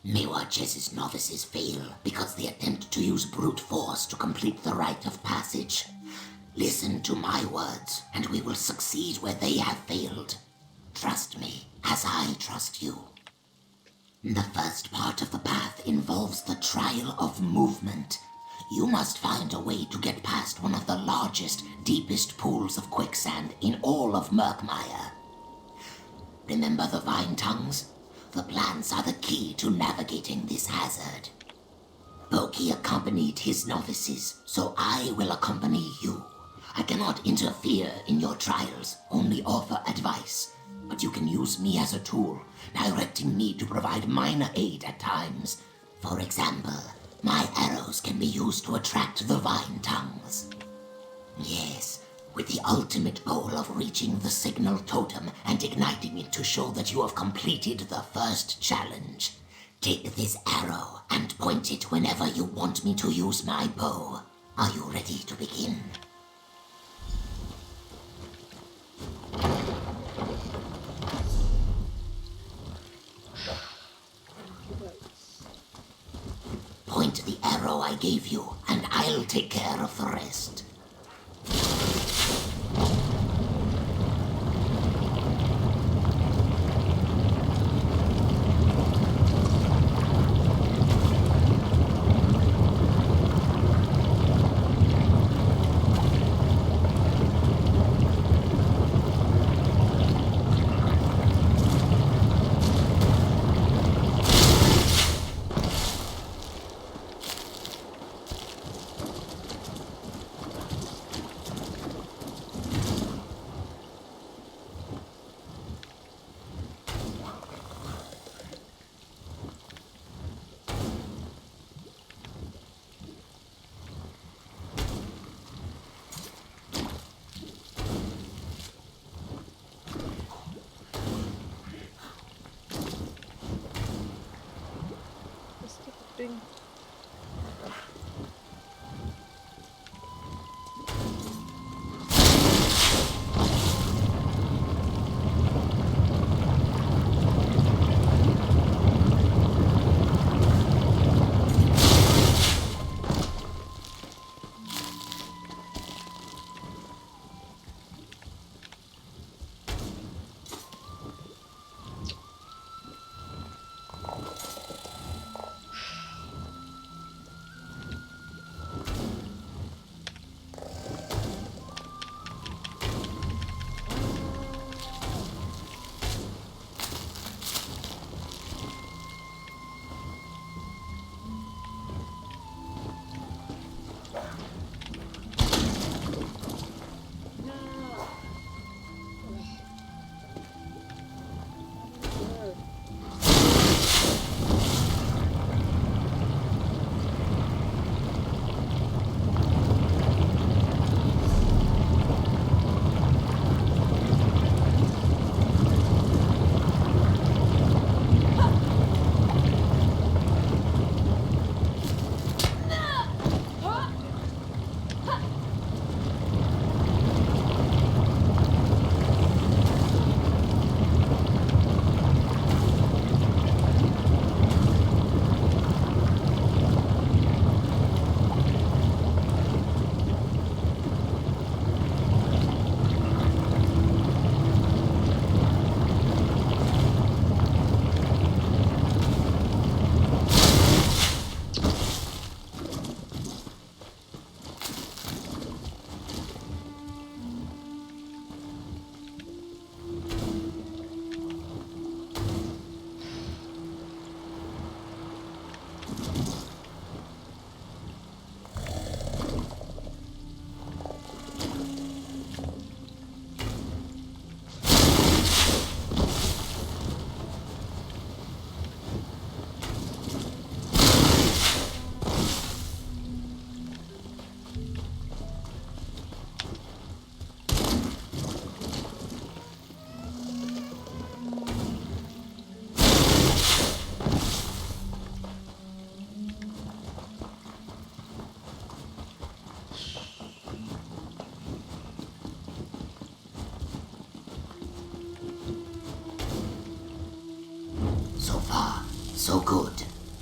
Miwache's novices fail because they attempt to use brute force to complete the rite of passage. Listen to my words, and we will succeed where they have failed. Trust me, as I trust you. The first part of the path involves the trial of movement. You must find a way to get past one of the largest, deepest pools of quicksand in all of Murkmire. Remember the vine tongues? The plants are the key to navigating this hazard. Boki accompanied his novices, so I will accompany you. I cannot interfere in your trials, only offer advice. But you can use me as a tool, directing me to provide minor aid at times. For example, my arrows can be used to attract the vine tongues. Yes, with the ultimate goal of reaching the signal totem and igniting it to show that you have completed the first challenge. Take this arrow and point it whenever you want me to use my bow. Are you ready to begin? Point the arrow I gave you, and I'll take care of the rest.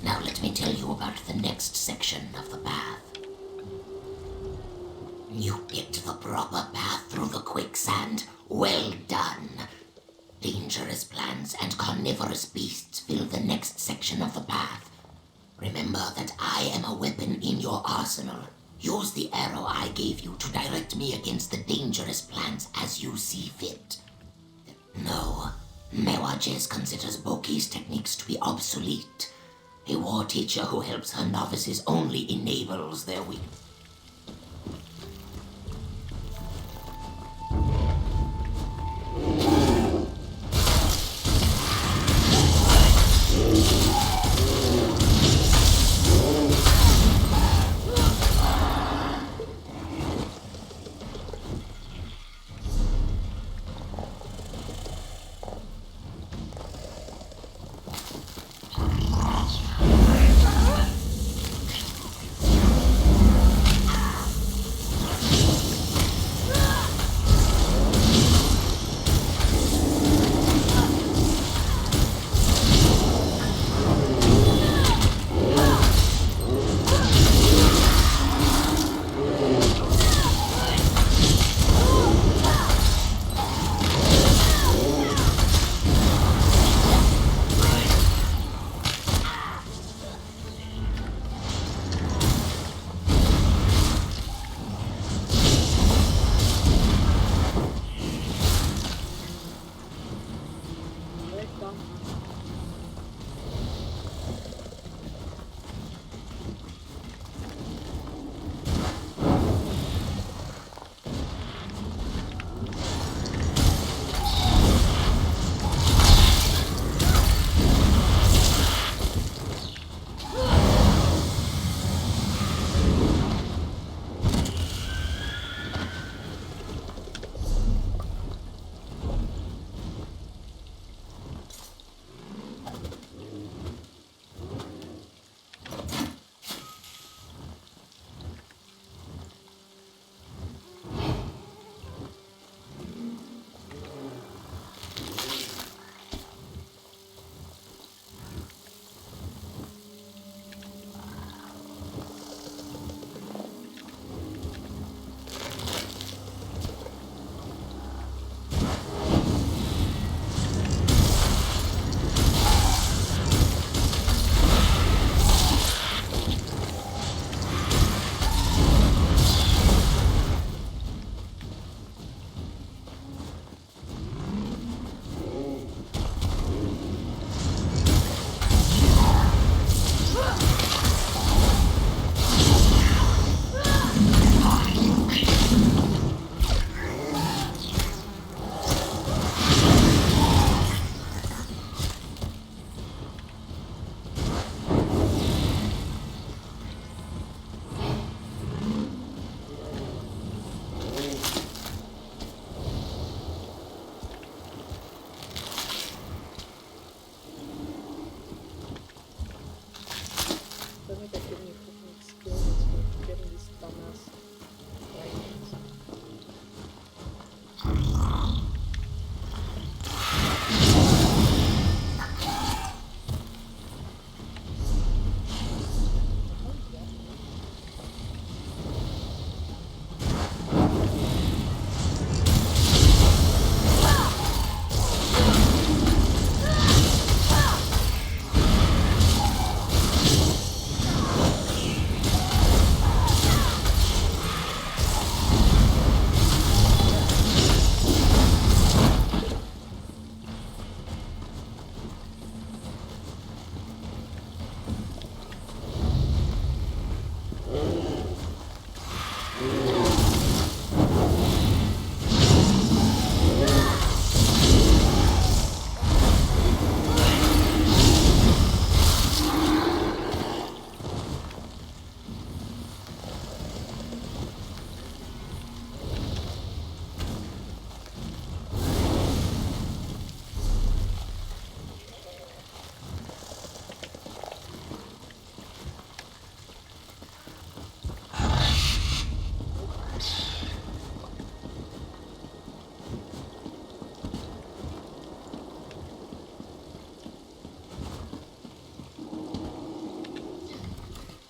Now let me tell you about the next section of the path. You picked the proper path through the quicksand. Well done. Dangerous plants and carnivorous beasts fill the next section of the path. Remember that I am a weapon in your arsenal. Use the arrow I gave you to direct me against the dangerous plants as you see fit. No, Mewajes considers Boki's techniques to be obsolete. A war teacher who helps her novices only enables their weak.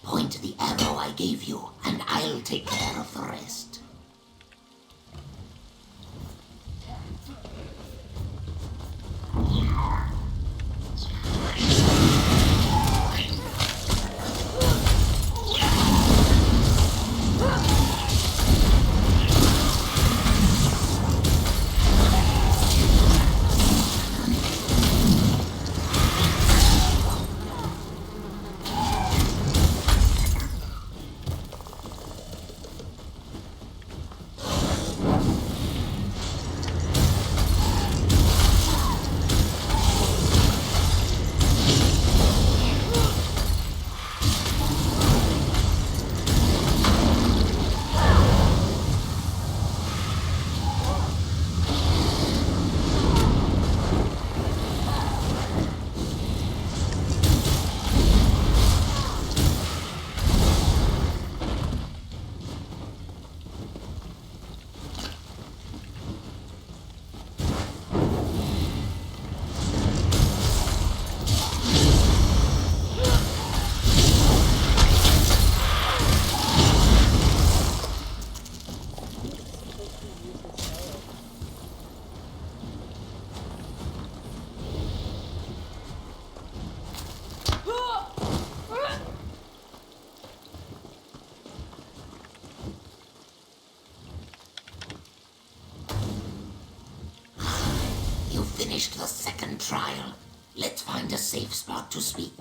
Point the arrow I gave you, and I'll take care of the rest. You finished the second trial. Let's find a safe spot to speak.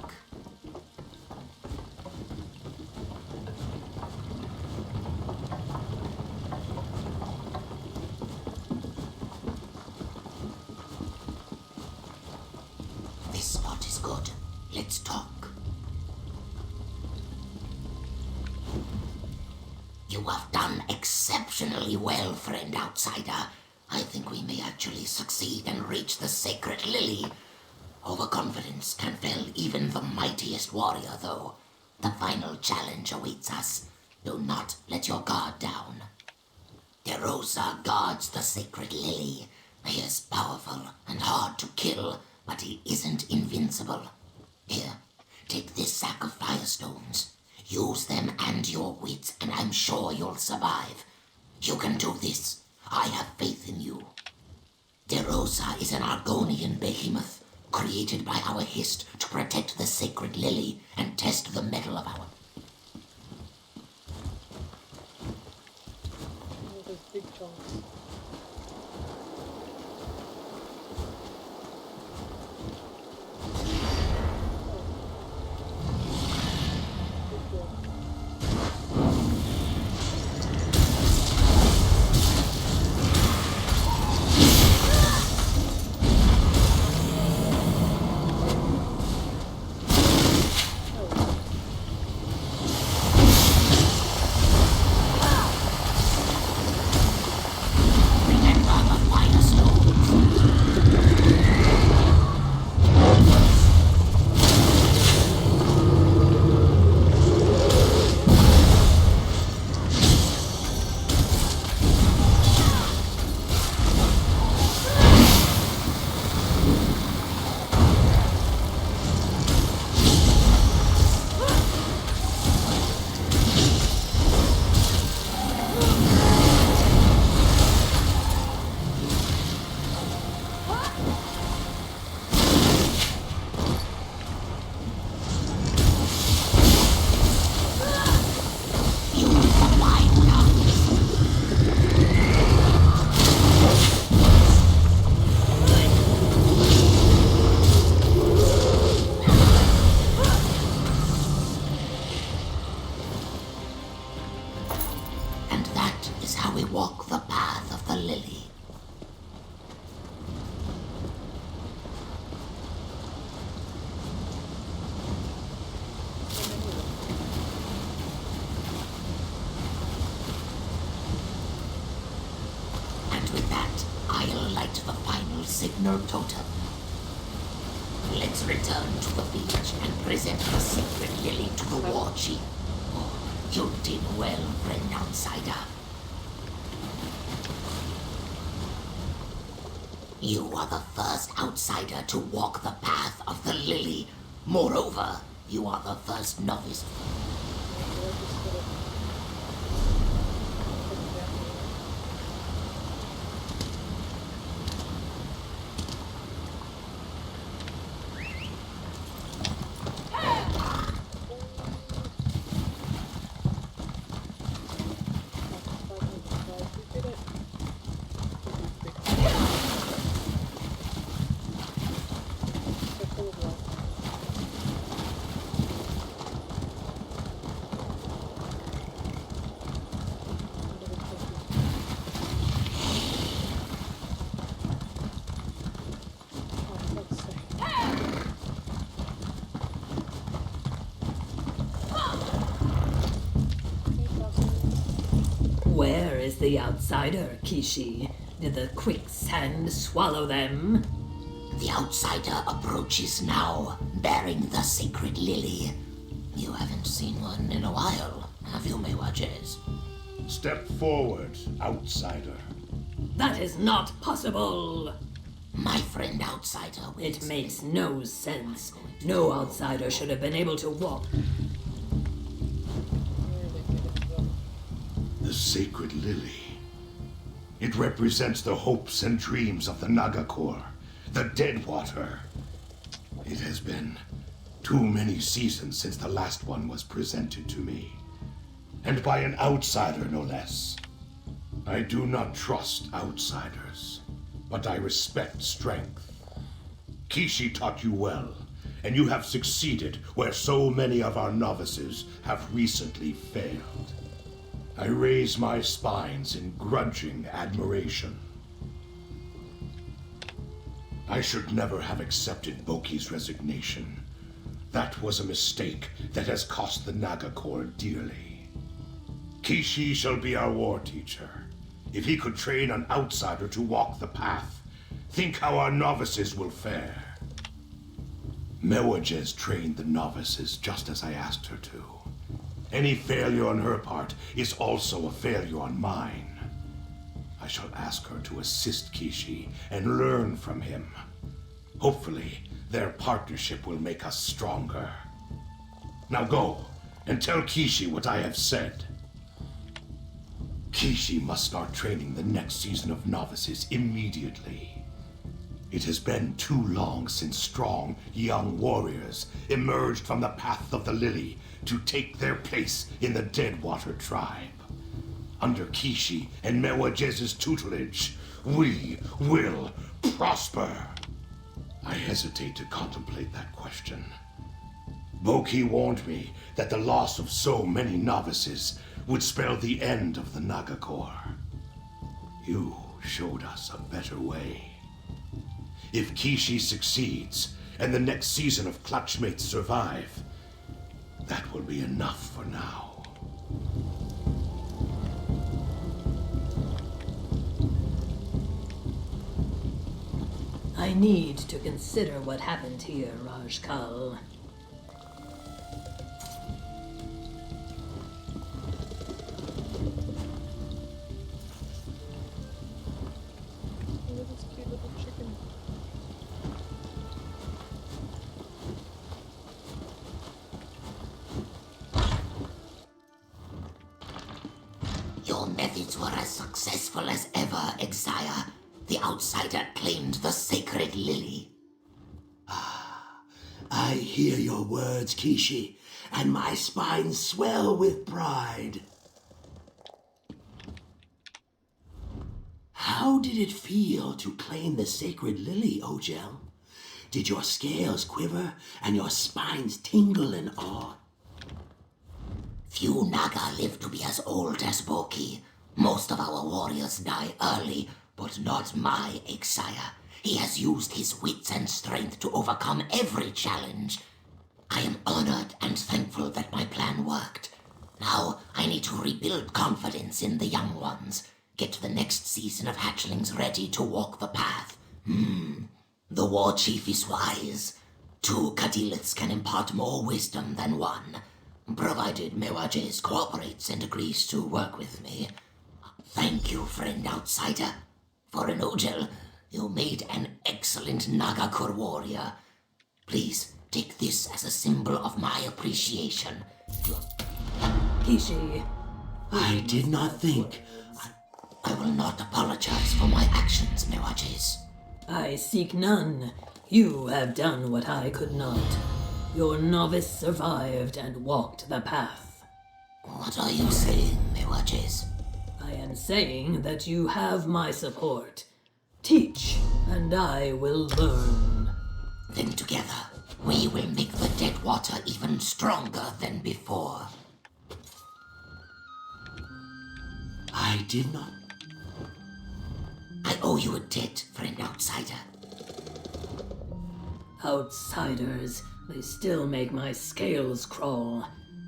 This spot is good. Let's talk. You have done exceptionally well, friend outsider. I think we may actually succeed and reach the sacred lily. Overconfidence can fell even the mightiest warrior, though. The final challenge awaits us. Do not let your guard down. DeRosa guards the sacred lily. He is powerful and hard to kill, but he isn't invincible. Here, take this sack of firestones. Use them and your wits, and I'm sure you'll survive. You can do this. I have faith in you. DeRosa is an Argonian behemoth, created by our Hist to protect the sacred lily and test the mettle of our... Those big chunks. signal totem. Let's return to the village and present the sacred lily to the war chief. Oh, you did well, friend outsider. You are the first outsider to walk the path of the lily. Moreover, you are the first novice. Where is the outsider, Kishi? Did the quicksand swallow them? The outsider approaches now, bearing the sacred lily. You haven't seen one in a while, have you, Mewajes? Step forward, outsider. That is not possible! My friend outsider will It makes no sense. No outsider should have been able to walk. The sacred lily. It represents the hopes and dreams of the Nagakor, the Deadwater. It has been too many seasons since the last one was presented to me. And by an outsider, no less. I do not trust outsiders, but I respect strength. Kishi taught you well, and you have succeeded where so many of our novices have recently failed. I raise my spines in grudging admiration. I should never have accepted Boki's resignation. That was a mistake that has cost the Nagakor dearly. Kishi shall be our war teacher. If he could train an outsider to walk the path, think how our novices will fare. Mewajes trained the novices just as I asked her to. Any failure on her part is also a failure on mine. I shall ask her to assist Kishi and learn from him. Hopefully, their partnership will make us stronger. Now go and tell Kishi what I have said. Kishi must start training the next season of novices immediately. It has been too long since strong, young warriors emerged from the path of the lily to take their place in the Deadwater tribe. Under Kishi and Mewajes' tutelage, we will prosper. I hesitate to contemplate that question. Boki warned me that the loss of so many novices would spell the end of the Nagakor. You showed us a better way. If Kishi succeeds, and the next season of Clutchmates survive, that will be enough for now. I need to consider what happened here, Rajkal. Look at this cute little chicken. Your methods were as successful as ever, Exia. The outsider claimed the sacred lily. I hear your words, Kishi, and my spine swell with pride. How did it feel to claim the sacred lily, Ojel? Did your scales quiver and your spines tingle in awe? Few Naga live to be as old as Boki. Most of our warriors die early, but not my Exia. He has used his wits and strength to overcome every challenge. I am honored and thankful that my plan worked. Now I need to rebuild confidence in the young ones. Get the next season of hatchlings ready to walk the path. The war chief is wise. 2 Kadiliths can impart more wisdom than one, provided Mewajes cooperates and agrees to work with me. Thank you, friend outsider. For an Ojel, you made an excellent Nagakor warrior. Please take this as a symbol of my appreciation. Kishi, I did not think. I will not apologize for my actions, Mewajes. I seek none. You have done what I could not. Your novice survived and walked the path. What are you saying, Mewajes? I am saying that you have my support. Teach, and I will learn. Then together, we will make the Deadwater even stronger than before. I did not. I owe you a debt, friend outsider. Outsiders, they still make my scales crawl.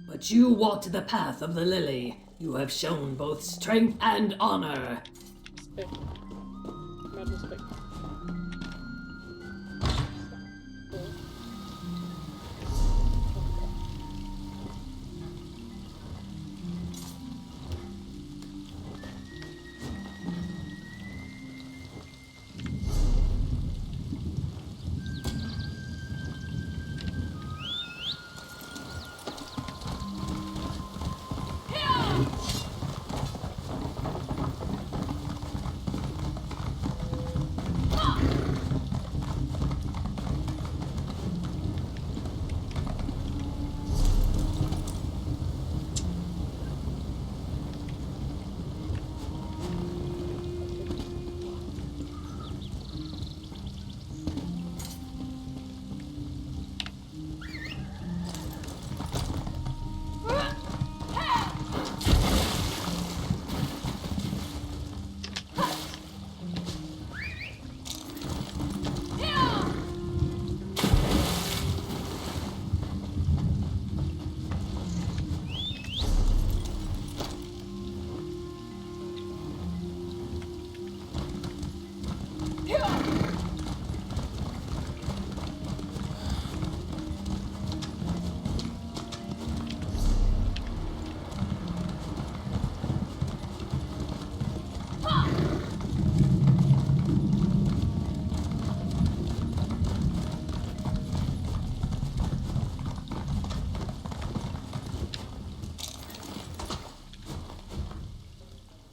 But you walked the path of the lily, You have shown both strength and honor. Respect. Mad respect.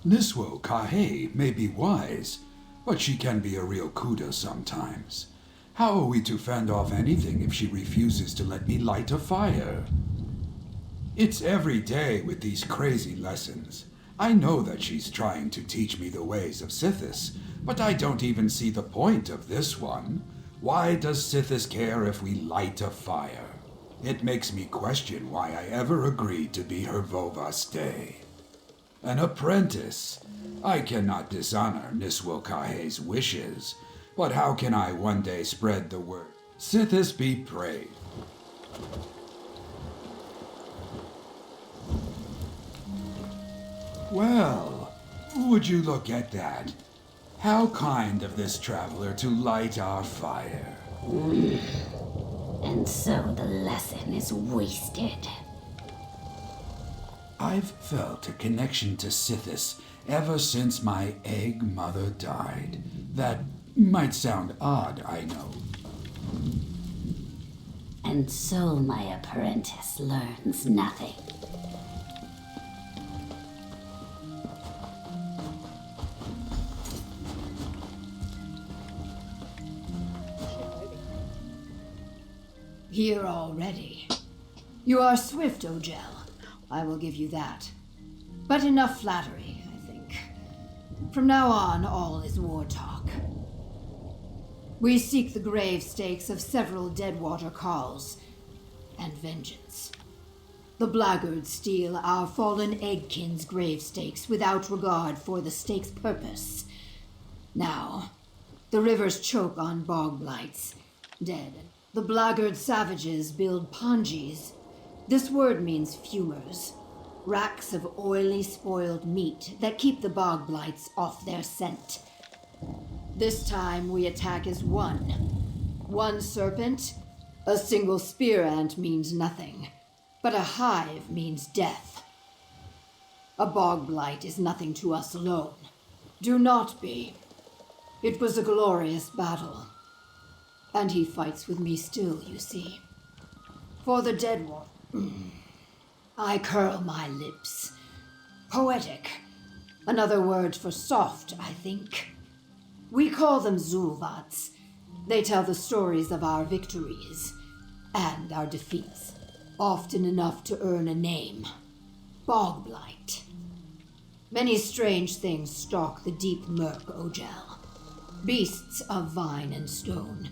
Niswo Kahe may be wise, but she can be a real Kuda sometimes. How are we to fend off anything if she refuses to let me light a fire? It's every day with these crazy lessons. I know that she's trying to teach me the ways of Sithis, but I don't even see the point of this one. Why does Sithis care if we light a fire? It makes me question why I ever agreed to be her Vovaste. An apprentice. I cannot dishonor Niswo Kahe's wishes, but how can I one day spread the word? Sithis be praised. Well, would you look at that? How kind of this traveler to light our fire. And so the lesson is wasted. I've felt a connection to Sithis ever since my egg mother died. That might sound odd, I know. And so my apprentice learns nothing. Here already. You are swift, Ojel. I will give you that. But enough flattery, I think. From now on, all is war talk. We seek the grave stakes of several Deadwater Carls, and vengeance. The blackguards steal our fallen eggkin's grave stakes without regard for the stake's purpose. Now, the rivers choke on bog blights, dead. The blackguard savages build pongees. This word means fumers. Racks of oily, spoiled meat that keep the bog blights off their scent. This time we attack as one. One serpent. A single spear ant means nothing, but a hive means death. A bog blight is nothing to us alone. Do not be. It was a glorious battle. And he fights with me still, you see. For the dead one, I curl my lips. Poetic. Another word for soft, I think. We call them Zulvats. They tell the stories of our victories and our defeats, often enough to earn a name. Bogblight. Many strange things stalk the deep murk, Ojel. Beasts of vine and stone.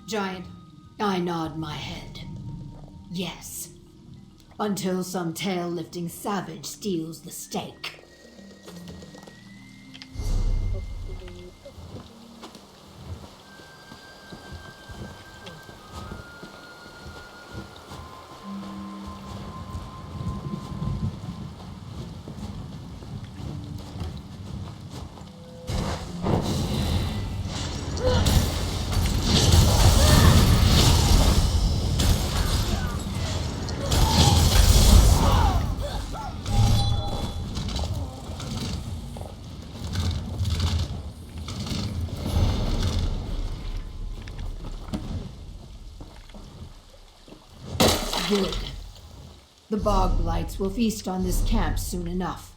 Giant, I nod my head. Yes. Until some tail-lifting savage steals the stake. Good. The bog blights will feast on this camp soon enough.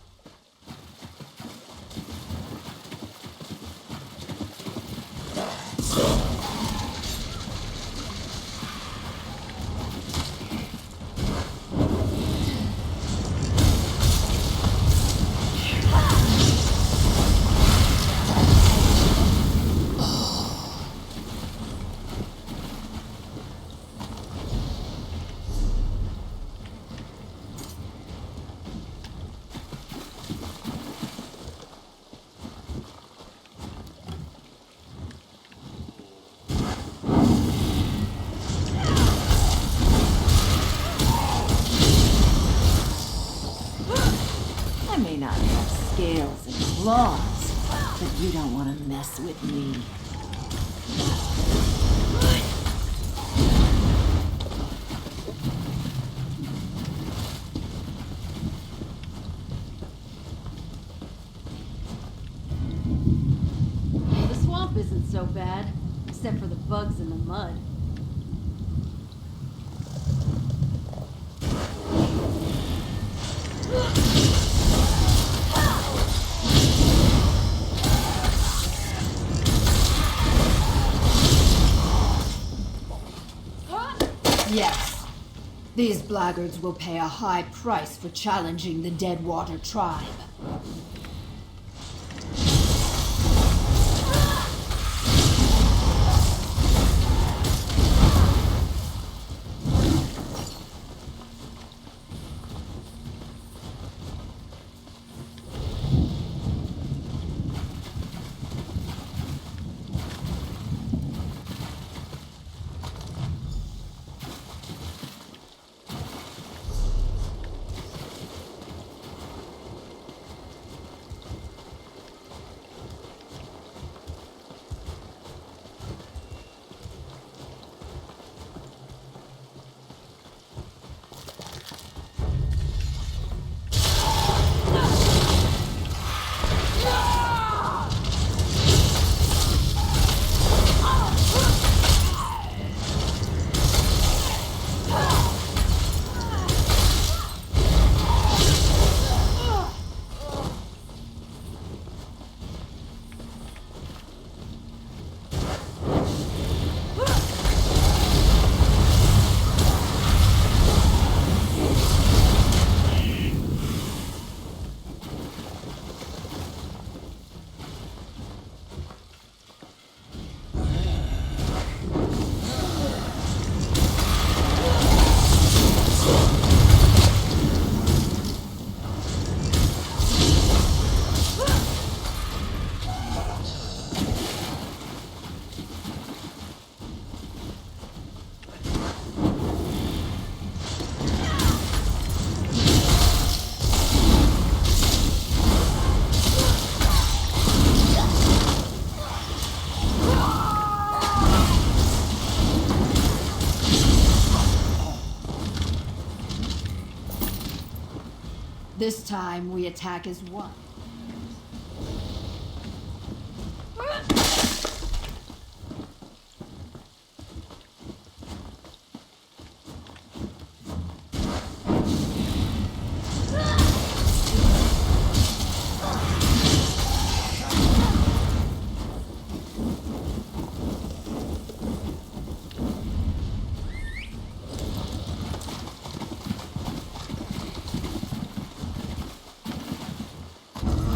I may not have scales and claws, but you don't want to mess with me. The swamp isn't so bad, except for the bugs in the mud. Yes. These blackguards will pay a high price for challenging the Deadwater tribe. This time we attack as one.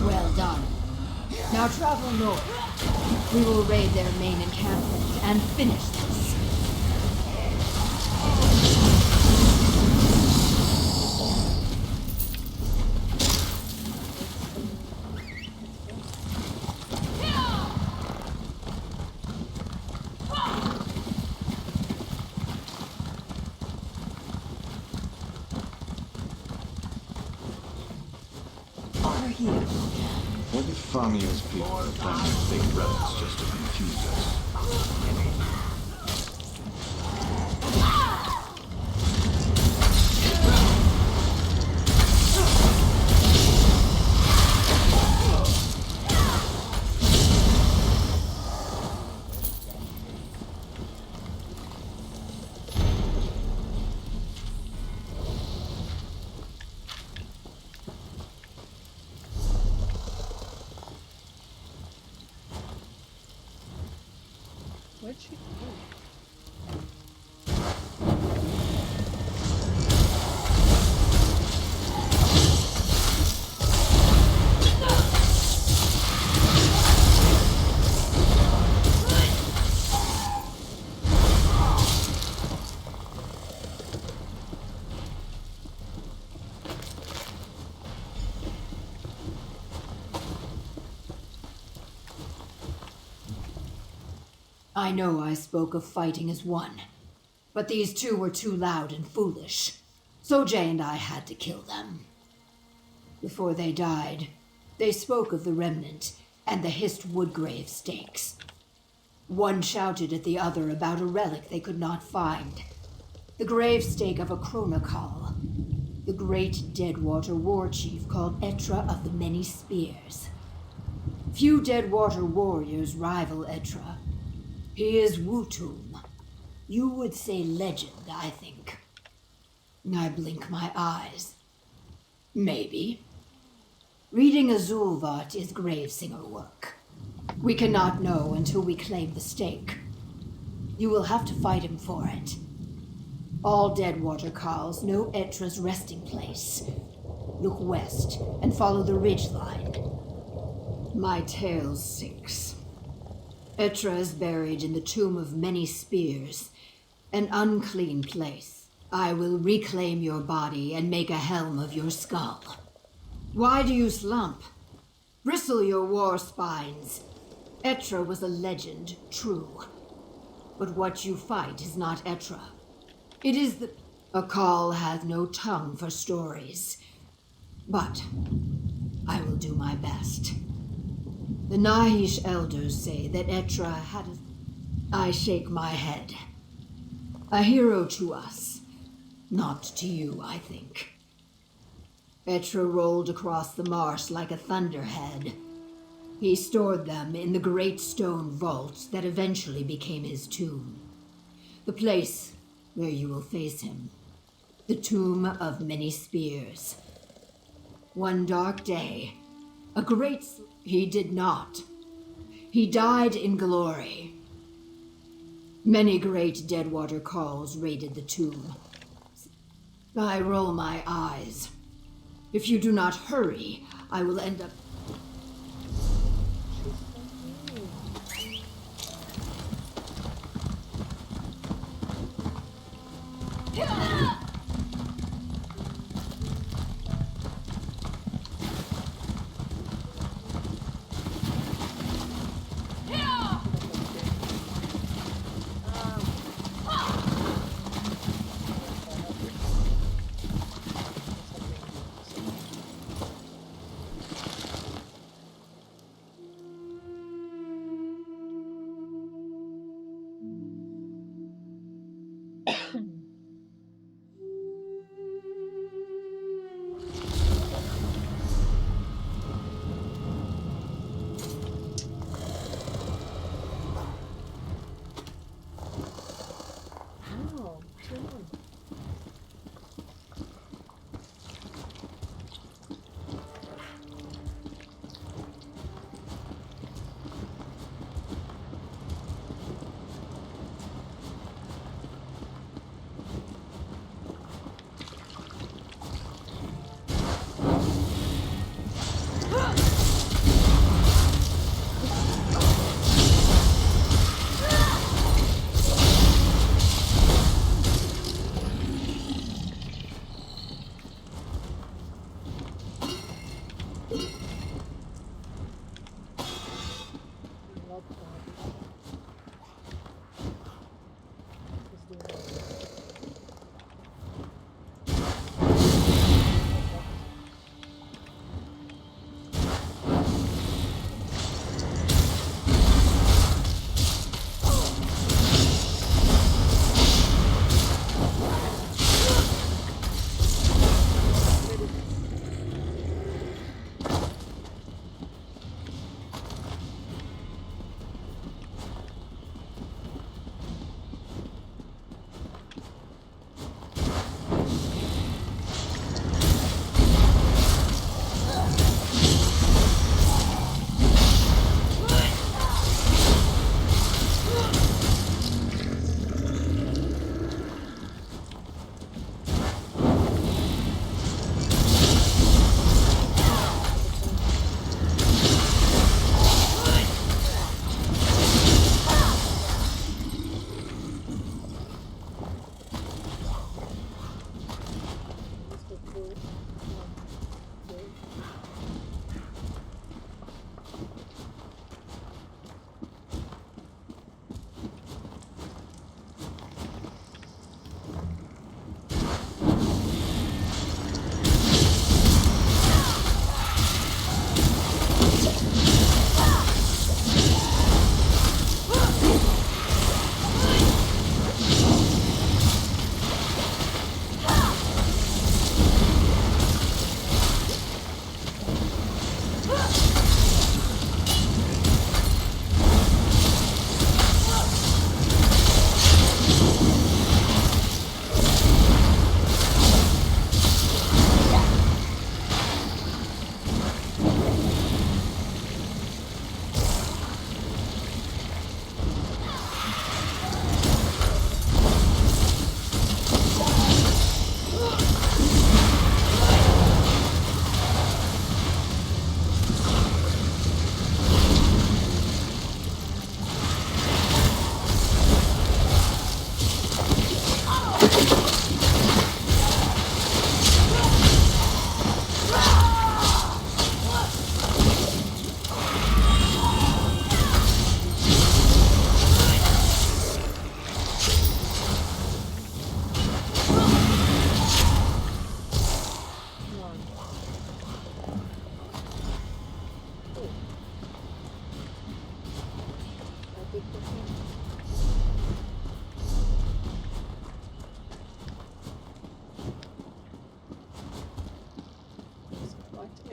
Well done. Now travel north. We will raid their main encampment and finish this. Over here. What if Famia's people are planning fake relics just to confuse us? did she do? I know I spoke of fighting as one, but these two were too loud and foolish, so Jay and I had to kill them. Before they died, they spoke of the remnant and the hissed Woodgrave stakes. One shouted at the other about a relic they could not find, the grave stake of a Chronokal, the great Deadwater war chief called Etra of the Many Spears. Few Deadwater warriors rival Etra. He is Wutum. You would say legend, I think. I blink my eyes. Maybe. Reading Azulvat is Gravesinger work. We cannot know until we claim the stake. You will have to fight him for it. All Deadwater Carls know Etra's resting place. Look west and follow the ridgeline. My tale sinks. Etra is buried in the Tomb of Many Spears, an unclean place. I will reclaim your body and make a helm of your skull. Why do you slump? Bristle your war spines. Etra was a legend, true. But what you fight is not Etra. It is the... A call has no tongue for stories. But I will do my best. The Nahish elders say that Etra had a... I shake my head. A hero to us. Not to you, I think. Etra rolled across the marsh like a thunderhead. He stored them in the great stone vault that eventually became his tomb. The place where you will face him. The Tomb of Many Spears. One dark day, a great... He did not. He died in glory. Many great Deadwater calls raided the tomb. I roll my eyes. If you do not hurry, I will end up...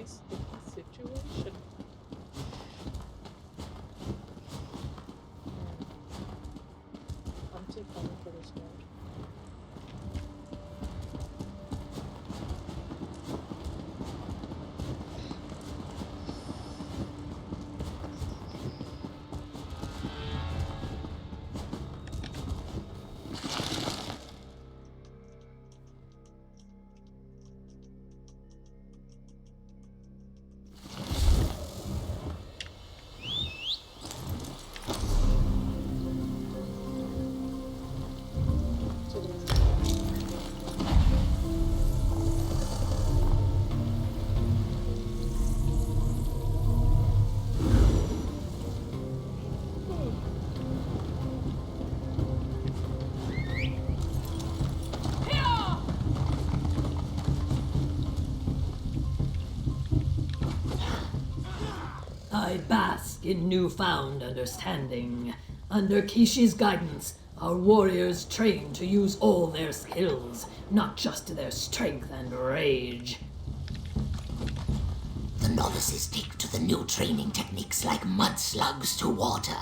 sticky situation. I'm too funny for this mode. I bask in newfound understanding. Under Kishi's guidance, our warriors train to use all their skills, not just their strength and rage. The novices take to the new training techniques like mud slugs to water.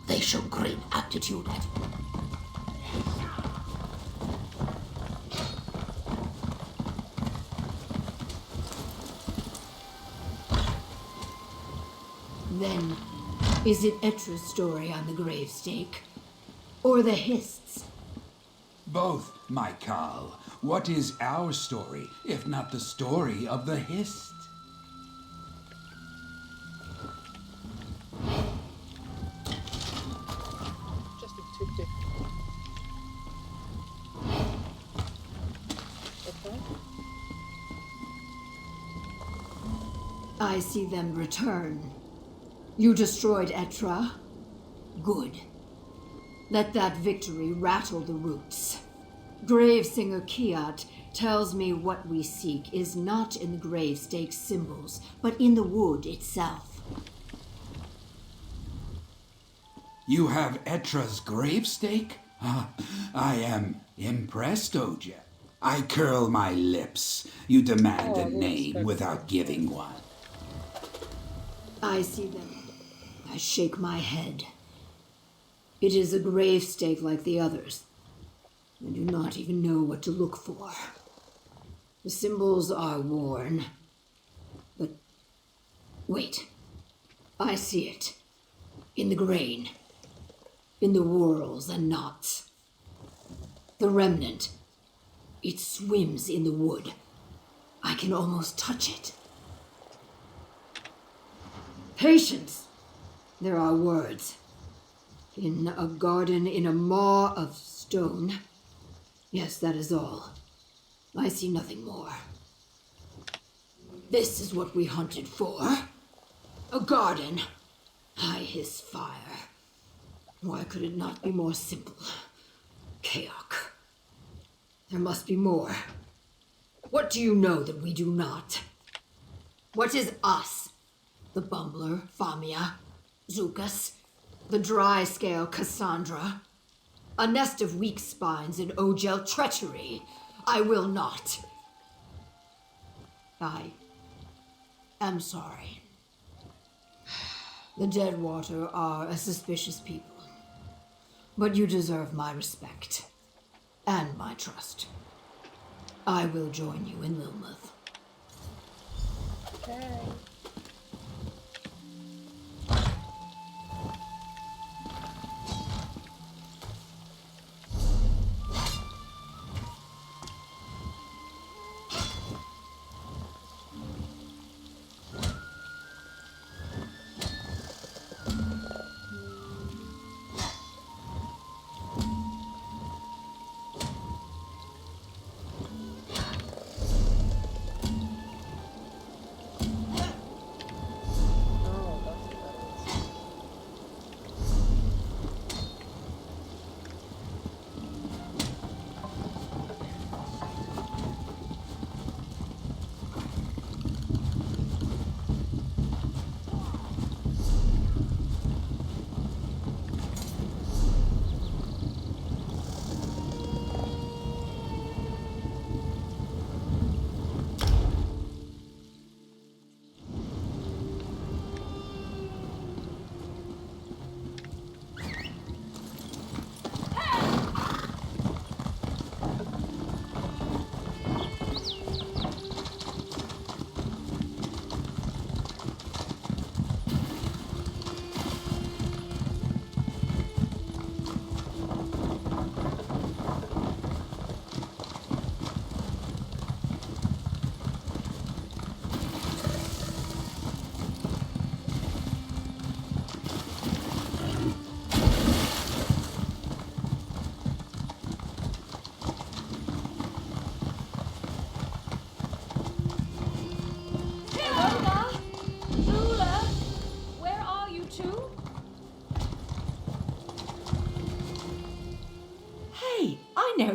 They show great aptitude at Then, is it Etra's story on the gravestake? Or the Hist's? Both, my Carl. What is our story, if not the story of the Hist? Just a toothpick. Okay. I see them return. You destroyed Etra? Good. Let that victory rattle the roots. Gravesinger Kiat tells me what we seek is not in the gravestake symbols, but in the wood itself. You have Etra's gravestake? I am impressed, Oja. I curl my lips. You demand a name without giving one. I see them. I shake my head. It is a gravestake like the others. I do not even know what to look for. The symbols are worn. But wait. I see it. In the grain. In the whorls and knots. The remnant. It swims in the wood. I can almost touch it. Patience! There are words. In a garden in a maw of stone. Yes, that is all. I see nothing more. This is what we hunted for. A garden. I hiss fire. Why could it not be more simple? Chaos. There must be more. What do you know that we do not? What is us? The bumbler, Famia, Zukas, the dry scale Cassandra, a nest of weak spines and Ogel treachery. I will not. I am sorry. The Deadwater are a suspicious people, but you deserve my respect and my trust. I will join you in Lilmuth. Okay.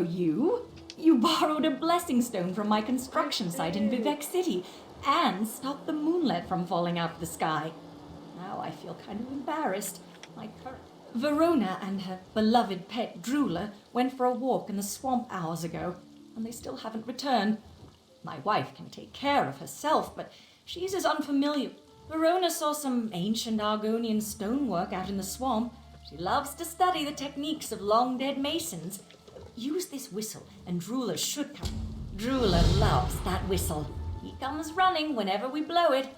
you. You borrowed a blessing stone from my construction site in Vivek City and stopped the moonlit from falling out of the sky. Now I feel kind of embarrassed. Verona and her beloved pet Drooler went for a walk in the swamp hours ago, and they still haven't returned. My wife can take care of herself, but she's as unfamiliar. Verona saw some ancient Argonian stonework out in the swamp. She loves to study the techniques of long-dead masons. Use this whistle, and Drooler should come. Drooler loves that whistle. He comes running whenever we blow it.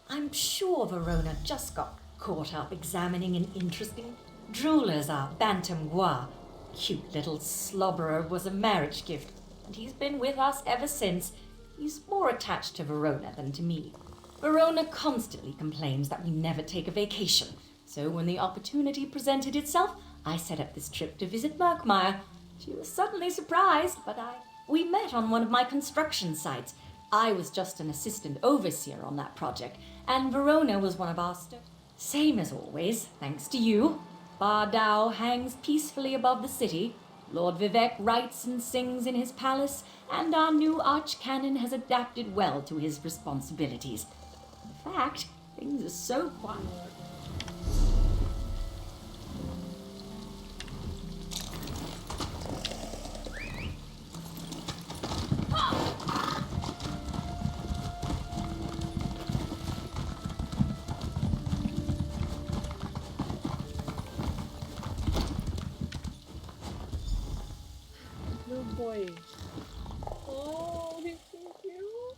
I'm sure Verona just got caught up examining an interesting... Drooler's our Bantam Gua. Cute little slobberer was a marriage gift, and he's been with us ever since. He's more attached to Verona than to me. Verona constantly complains that we never take a vacation, so when the opportunity presented itself, I set up this trip to visit Murkmire. She was suddenly surprised, but we met on one of my construction sites. I was just an assistant overseer on that project, and Verona was one of our Same as always, thanks to you. Bar Dao hangs peacefully above the city. Lord Vivek writes and sings in his palace, and our new archcanon has adapted well to his responsibilities. In fact, things are so quiet. No boy. Oh, he's so cute.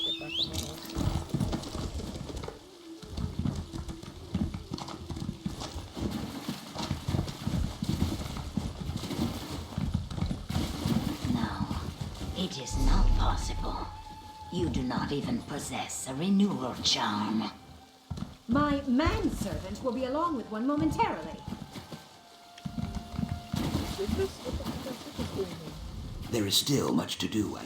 Get back on the horse. No, it is not possible. You do not even possess a renewal charm. My manservant will be along with one momentarily. Is this what the fuck is doing here? There is still much to do.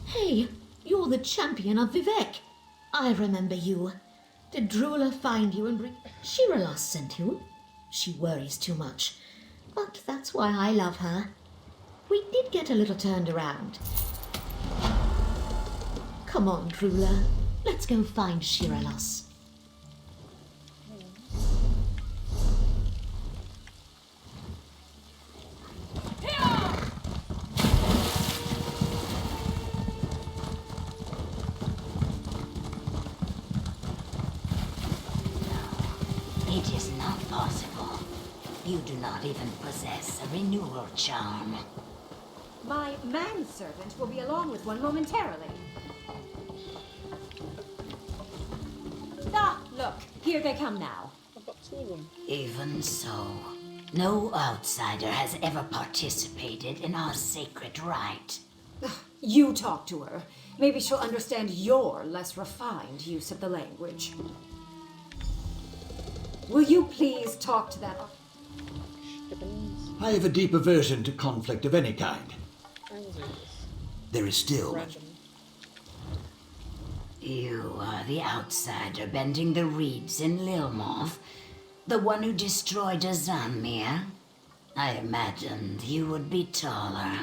Hey, you're the champion of Vivek. I remember you. Did Drooler find you and bring... Shiralas sent you? She worries too much. But that's why I love her. We did get a little turned around. Come on, Drooler. Let's go find Shiralas. It is not possible. You do not even possess a renewal charm. My manservant will be along with one momentarily. Ah, look, here they come now. I've got two of them. Even so, no outsider has ever participated in our sacred rite. You talk to her. Maybe she'll understand your less refined use of the language. Will you please talk to that... I have a deep aversion to conflict of any kind. I was doing this. There is still much. Random. You are the outsider bending the reeds in Lilmoth, the one who destroyed Azanmir. I imagined you would be taller.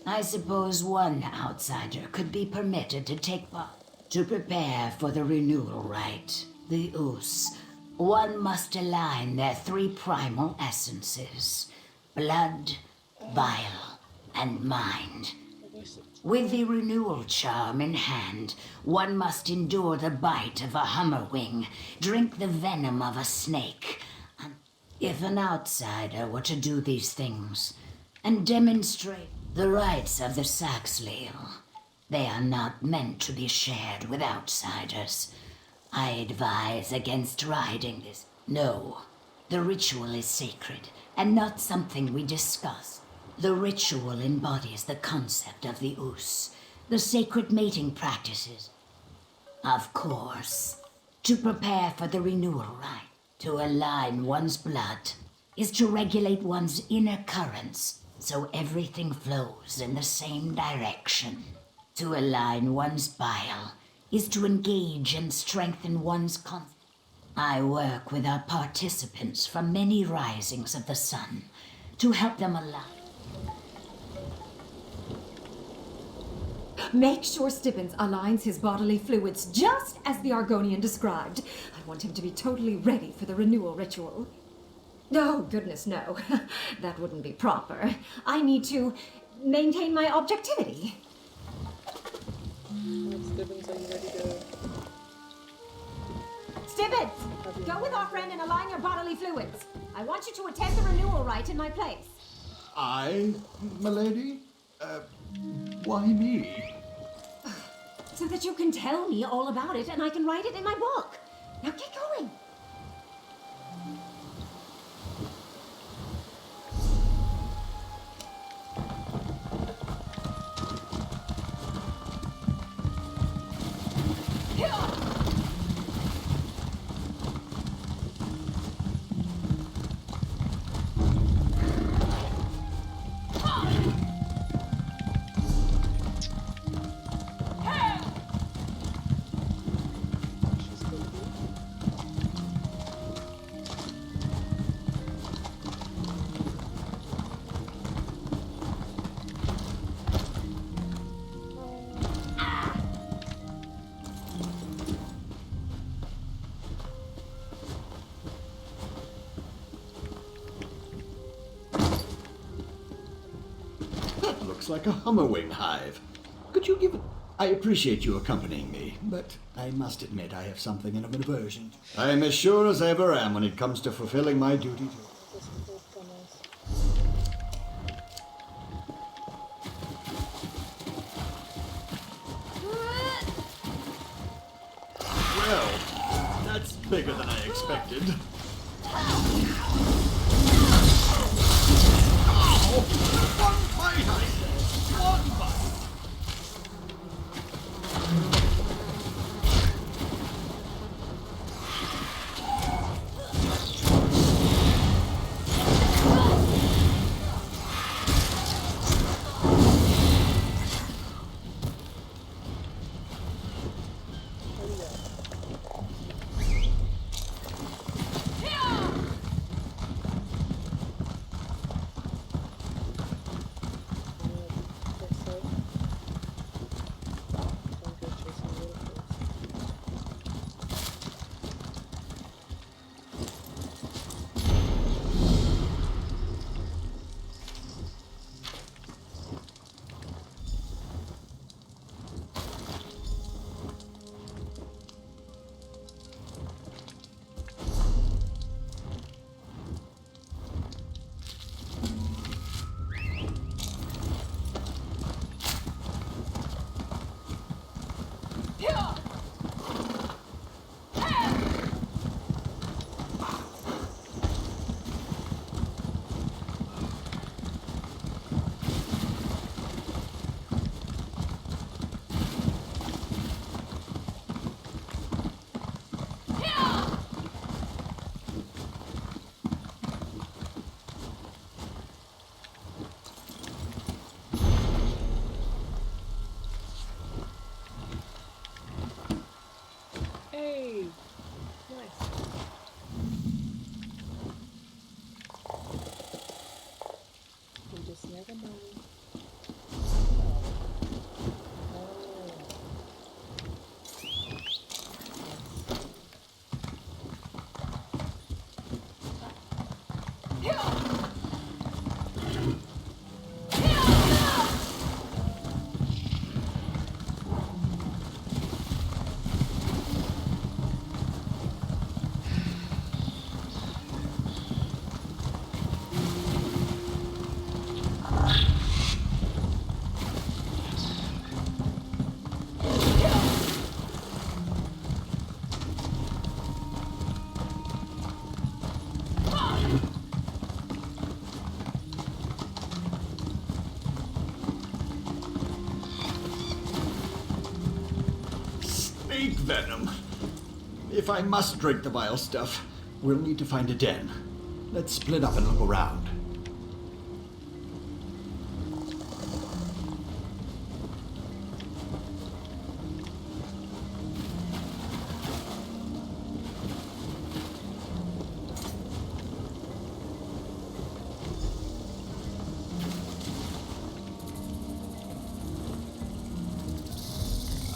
I suppose one outsider could be permitted to take part to prepare for the renewal rite. The Oos. One must align their three primal essences: blood, bile, and mind. With the renewal charm in hand, one must endure the bite of a hummerwing, drink the venom of a snake. And if an outsider were to do these things and demonstrate the rites of the Saxhleel, they are not meant to be shared with outsiders. I advise against riding this. No, the ritual is sacred and not something we discuss. The ritual embodies the concept of the Us, the sacred mating practices. Of course, to prepare for the renewal rite, to align one's blood, is to regulate one's inner currents so everything flows in the same direction. To align one's bile is to engage and strengthen one's I work with our participants from many risings of the sun to help them align. Make sure Stibbins aligns his bodily fluids just as the Argonian described. I want him to be totally ready for the renewal ritual. Oh, goodness, no. That wouldn't be proper. I need to maintain my objectivity. Stibbins, are you ready to... Stibbins, go with our friend and align your bodily fluids. I want you to attend the renewal rite in my place. I, milady? Why me? So that you can tell me all about it and I can write it in my book. Now get going. Looks like a hummerwing hive. Could you give it... I appreciate you accompanying me, but I must admit I have something of an aversion. I am as sure as I ever am when it comes to fulfilling my duty to... Well, that's bigger than I expected. One bite, I said! One bite! snake venom. If I must drink the vile stuff, we'll need to find a den. Let's split up and look around.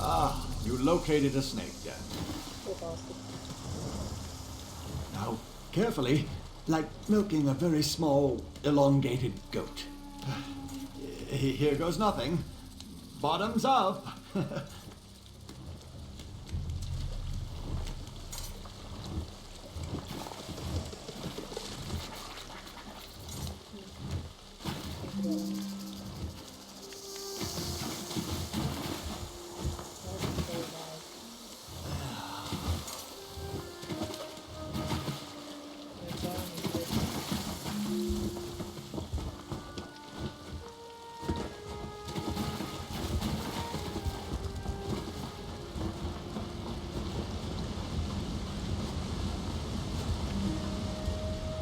Ah, you located a snake den. Now, carefully, like milking a very small, elongated goat. Here goes nothing. Bottoms up.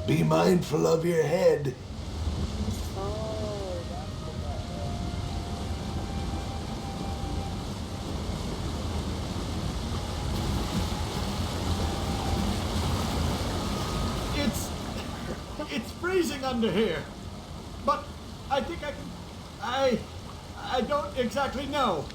Be mindful of your head. It's freezing under here. But I think I can... I don't exactly know.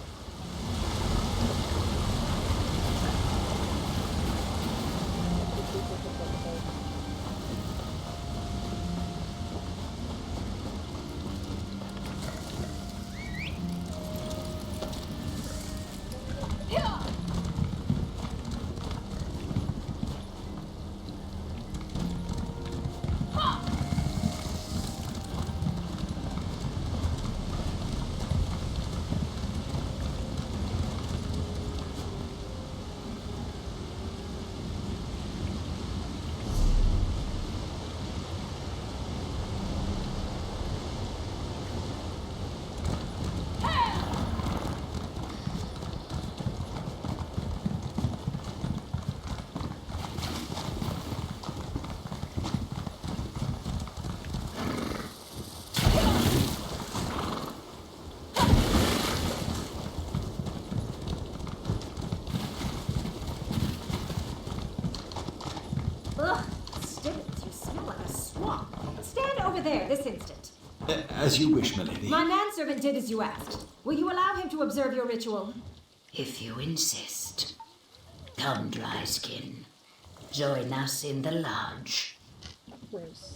There, this instant. As you wish, milady. My manservant did as you asked. Will you allow him to observe your ritual? If you insist. Come, Dryskin. Join us in the lodge. Where's...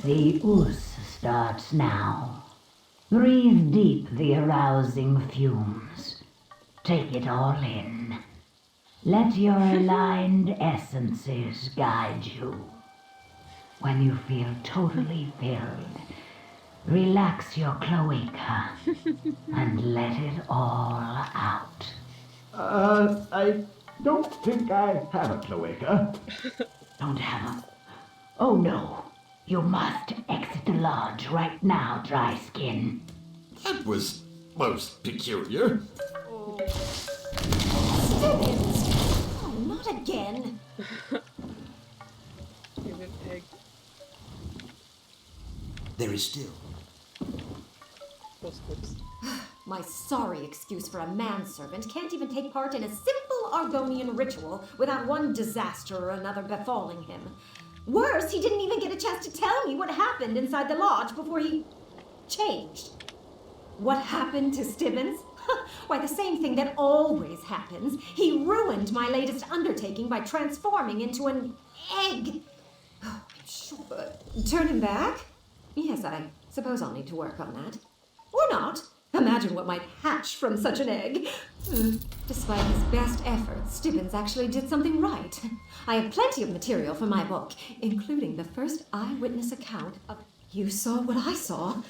The Oos starts now. Breathe deep the arousing fumes. Take it all in. Let your aligned essences guide you. When you feel totally filled, relax your cloaca and let it all out. I don't think I have a cloaca. Don't have a... Oh no. You must exit the lodge right now, Dryskin. That was most peculiar. Oh. Stibbins! Oh, not again. Give an egg. There is still. Postscripts. My sorry excuse for a manservant can't even take part in a simple Argonian ritual without one disaster or another befalling him. Worse, he didn't even get a chance to tell me what happened inside the lodge before he changed. What happened to Stibbins? Why, the same thing that always happens. He ruined my latest undertaking by transforming into an egg. Oh, I'm sure. Turn him back? Yes, I suppose I'll need to work on that. Or not. Imagine what might hatch from such an egg. Despite his best efforts, Stibbins actually did something right. I have plenty of material for my book, including the first eyewitness account of... You saw what I saw?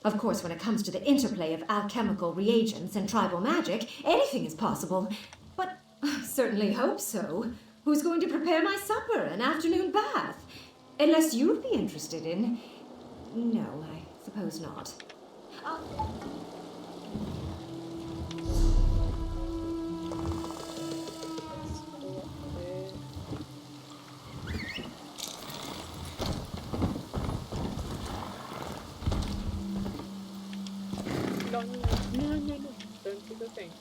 Of course, when it comes to the interplay of alchemical reagents and tribal magic, anything is possible. But I certainly hope so. Who's going to prepare my supper and afternoon bath? Unless you'd be interested in... No, I suppose not. No, don't do the thing.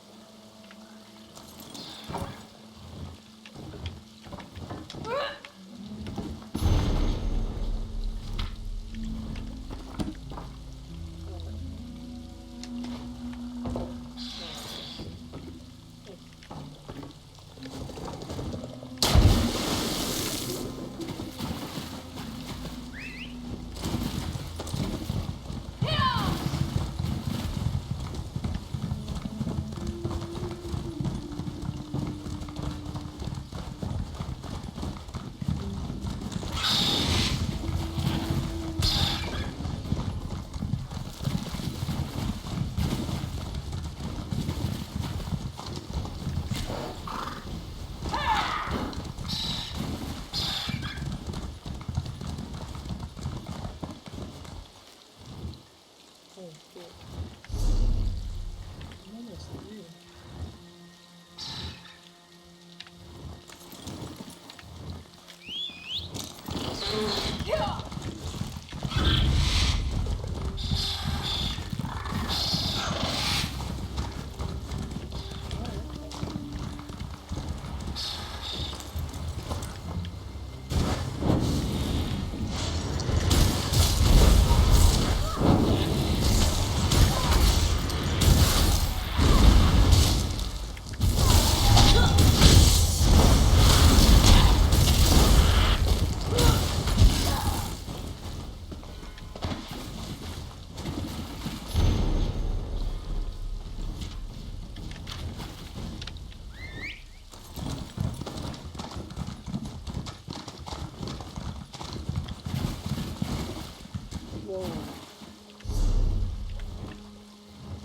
Whoa.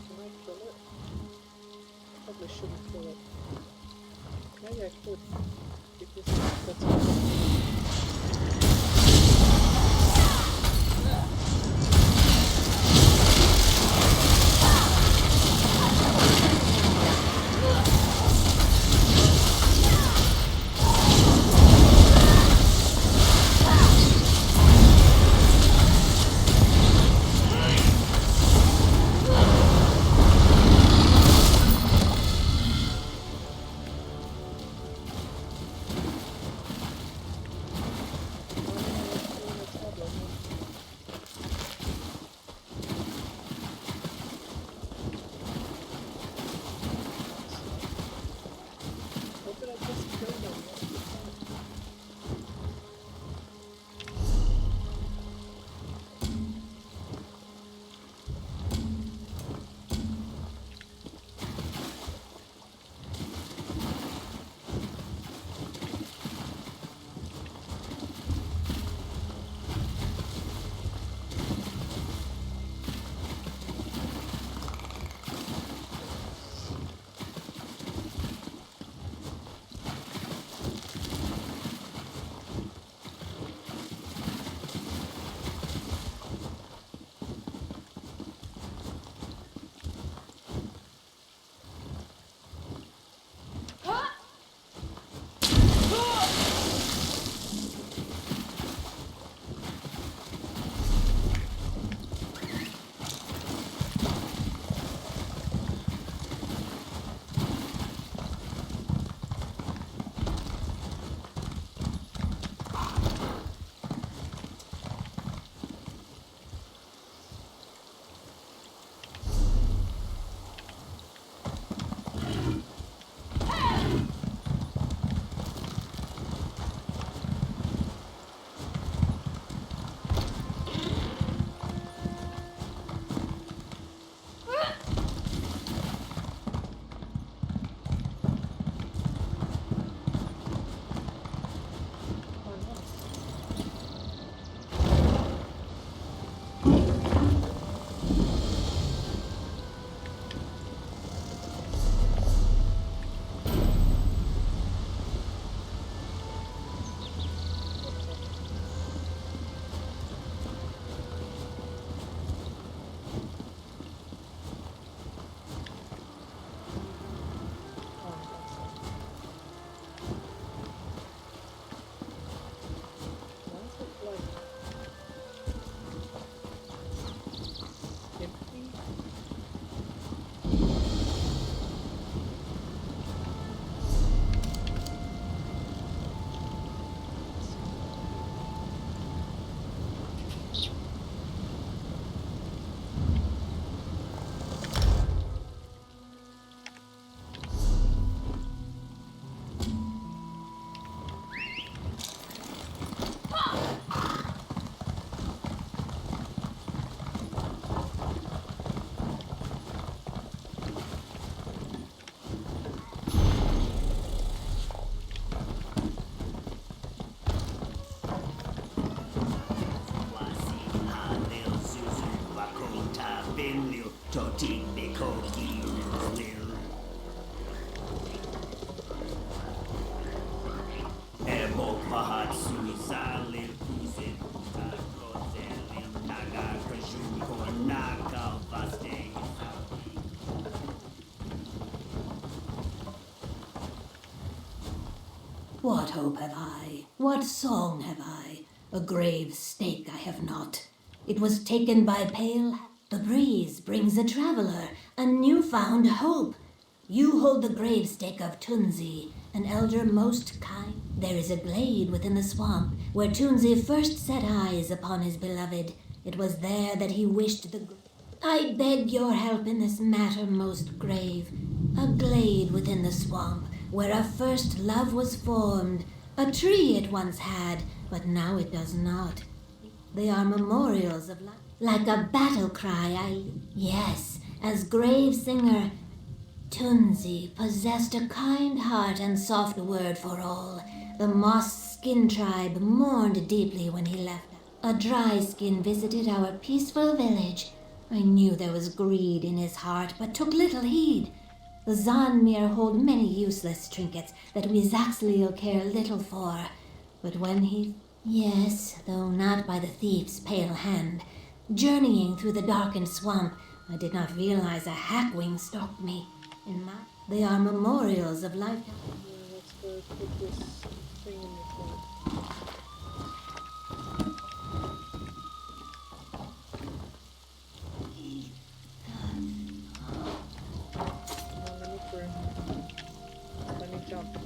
Can I kill it? Probably shouldn't kill it. Maybe I could. Because that's What hope have I? What song have I? A grave stake I have not. It was taken by pale. The breeze brings a traveler, a newfound hope. You hold the grave stake of Tunzi, an elder most kind. There is a glade within the swamp where Tunzi first set eyes upon his beloved. It was there that he wished the. I beg your help in this matter most grave. A glade within the swamp where a first love was formed. A tree it once had, but now it does not. They are memorials of life. Like a battle cry, yes, as grave singer, Tunzi possessed a kind heart and soft word for all. The moss skin tribe mourned deeply when he left. A dry skin visited our peaceful village. I knew there was greed in his heart, but took little heed. The Zanmir hold many useless trinkets that we Zaxliel care little for. But when he... Yes, though not by the thief's pale hand. Journeying through the darkened swamp, I did not realize a hackwing stalked me. They are memorials of life. Let's go put this thing in the corner. Let me through. Let me jump.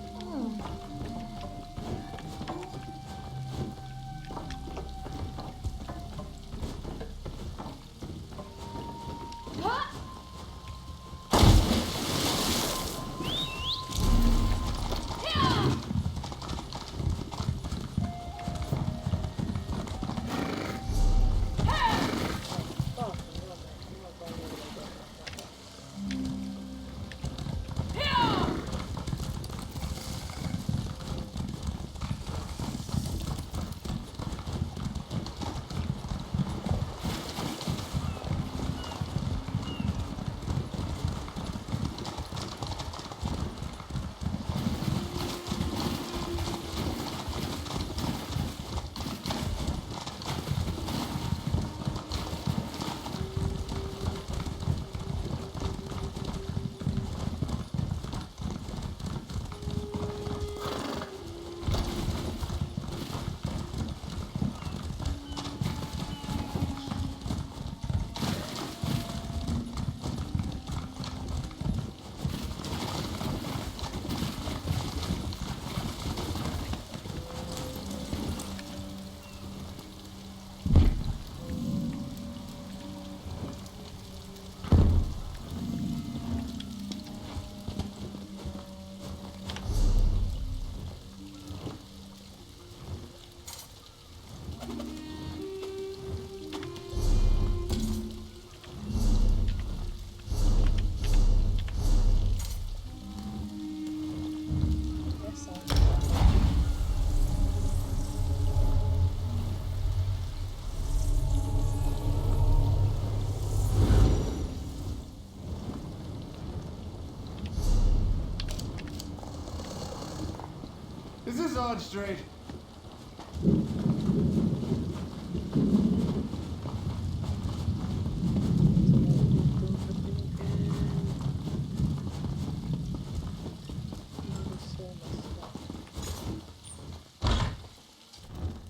Is this on straight?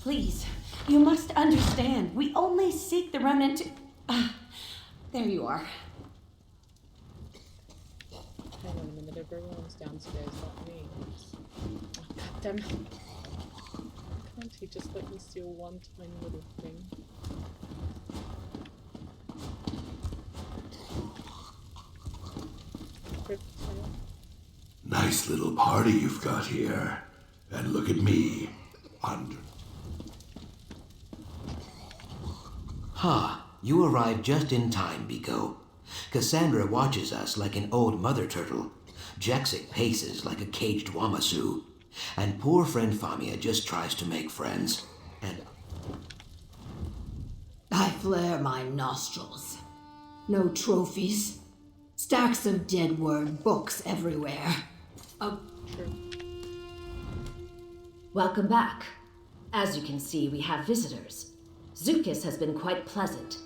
Please, you must understand. We only seek the remnant to... there you are. Hang on a minute, everyone's downstairs, not me. God damn it. Can't he just let me steal one tiny little thing? Nice little party you've got here. And look at me. You arrived just in time, Biko. Cassandra watches us like an old mother turtle. Jaxic paces like a caged Wamasu. And poor friend Famia just tries to make friends. And I flare my nostrils. No trophies. Stacks of dead word books everywhere. Oh, True. Welcome back. As you can see, we have visitors. Zukis has been quite pleasant.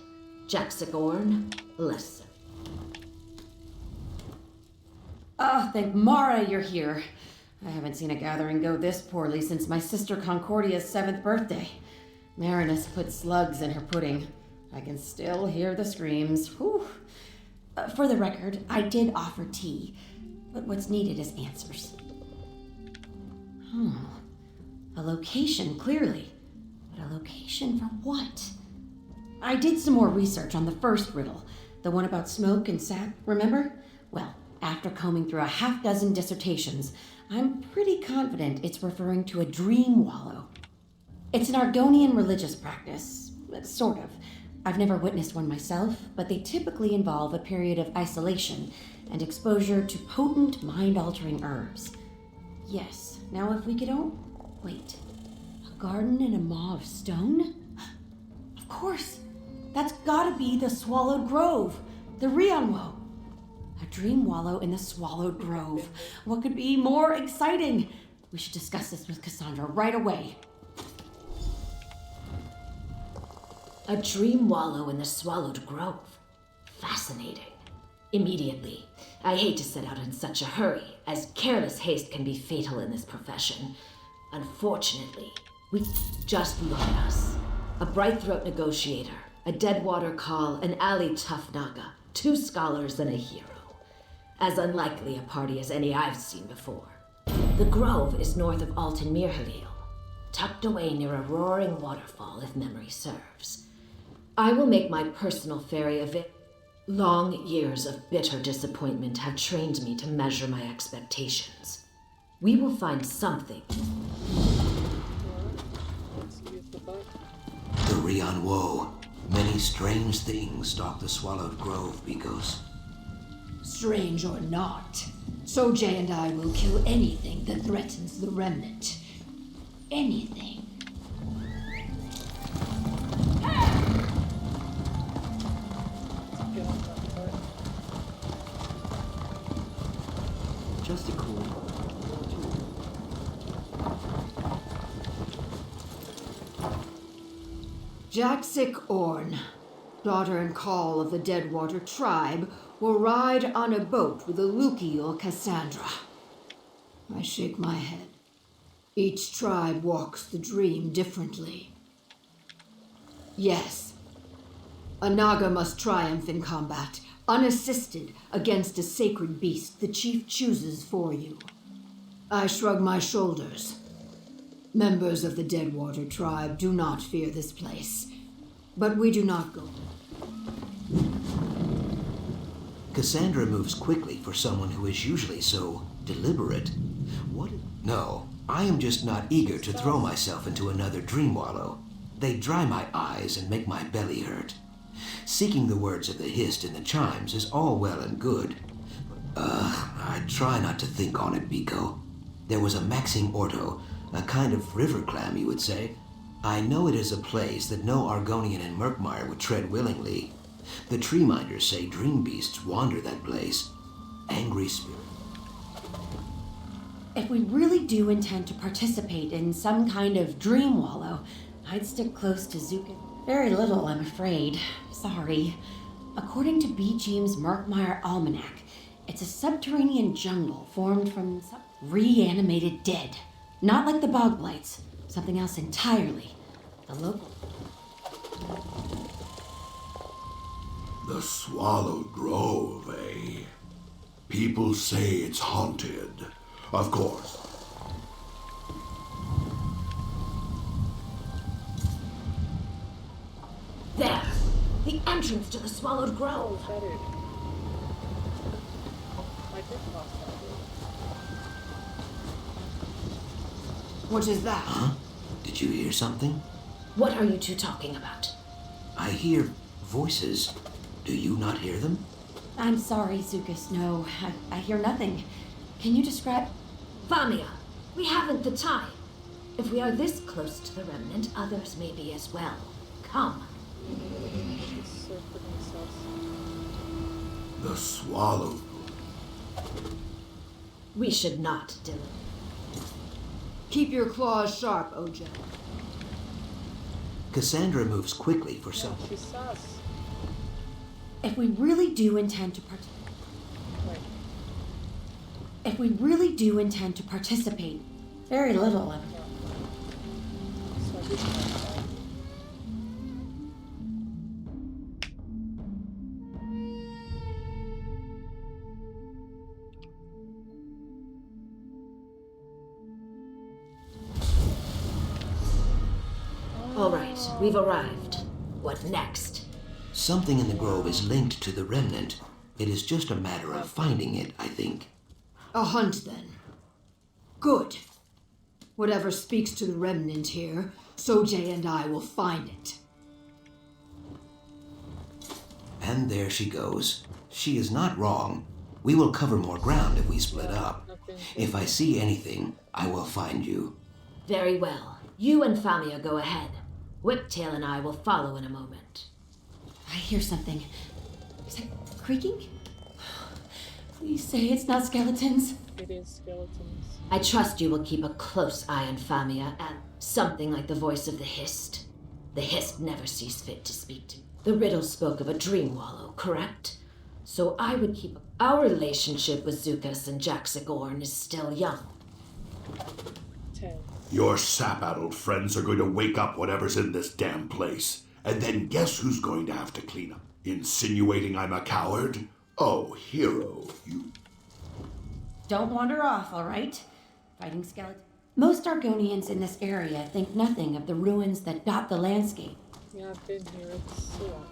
Jaxigorn, less so. Oh, thank Mara you're here. I haven't seen a gathering go this poorly since my sister Concordia's 7th birthday. Marinus put slugs in her pudding. I can still hear the screams. Whew. For the record, I did offer tea, but what's needed is answers. A location, clearly. But a location for what? I did some more research on the first riddle, the one about smoke and sap, remember? Well, after combing through a half-dozen dissertations, I'm pretty confident it's referring to a dream wallow. It's an Argonian religious practice, sort of. I've never witnessed one myself, but they typically involve a period of isolation and exposure to potent, mind-altering herbs. Yes, now if we could wait. A garden in a maw of stone? Of course! That's gotta be the Swallowed Grove, the Rionwo. A dream wallow in the Swallowed Grove. What could be more exciting? We should discuss this with Cassandra right away. A dream wallow in the Swallowed Grove. Fascinating. Immediately. I hate to set out in such a hurry, as careless haste can be fatal in this profession. Unfortunately, we just look at us. A bright-throat negotiator, a Deadwater Call, an alley tough naga, 2 scholars and a hero. As unlikely a party as any I've seen before. The Grove is north of Alton Mirhalil, tucked away near a roaring waterfall if memory serves. I will make my personal ferry of it. Long years of bitter disappointment have trained me to measure my expectations. We will find something. Let's use the book. The Rionwo. Many strange things stalk the Swallowed Grove, Bikos. Strange or not, Sojay and I will kill anything that threatens the remnant. Anything. Get on that part. Just a cool. Jaxik Orn, daughter and call of the Deadwater tribe, will ride on a boat with a Luki or Cassandra. I shake my head. Each tribe walks the dream differently. Yes, a Naga must triumph in combat, unassisted against a sacred beast the chief chooses for you. I shrug my shoulders. Members of the Deadwater tribe do not fear this place, but we do not go. Cassandra moves quickly for someone who is usually so deliberate. What? No, I am just not eager to throw myself into another dream wallow. They dry my eyes and make my belly hurt. Seeking the words of the hist in the chimes is all well and good. I try not to think on it, Biko. There was a Maxine Ordo, a kind of river clam, you would say. I know it is a place that no Argonian in Murkmire would tread willingly. The tree minders say dream beasts wander that place. Angry spirit. If we really do intend to participate in some kind of dream wallow, I'd stick close to Zuka. Very little, I'm afraid. Sorry. According to B. James' Murkmire Almanac, it's a subterranean jungle formed from reanimated dead. Not like the bog blights. Something else entirely. The local... The Swallowed Grove, eh? People say it's haunted. Of course. There! The entrance to the Swallowed Grove! That is. I did cross that road. What is that? Huh? Did you hear something? What are you two talking about? I hear voices. Do you not hear them? I'm sorry, Zukas. No, I hear nothing. Can you describe... Vamia, we haven't the time. If we are this close to the remnant, others may be as well. Come. It's so freaking sus. The swallow. We should not, Dylan. Keep your claws sharp, Ojel. Cassandra moves quickly for some. She's sus. If we really do intend to participate, very little of it. All right, we've arrived. What next? Something in the grove is linked to the remnant. It is just a matter of finding it, I think. A hunt, then. Good. Whatever speaks to the remnant here, Sojay and I will find it. And there she goes. She is not wrong. We will cover more ground if we split up. If I see anything, I will find you. Very well. You and Famia go ahead. Whiptail and I will follow in a moment. I hear something. Is that creaking? Please say it's not skeletons. It is skeletons. I trust you will keep a close eye on Famia and something like the voice of the Hist. The Hist never sees fit to speak to. The riddle spoke of a dream wallow, correct? So I would keep... Our relationship with Zukas and Jaxigorn is still young. 10. Your sap-addled friends are going to wake up whatever's in this damn place. And then guess who's going to have to clean up? Insinuating I'm a coward? Oh, hero, you... Don't wander off, all right? Fighting skeletons. Most Argonians in this area think nothing of the ruins that dot the landscape. Yeah, I've been here. It's so long.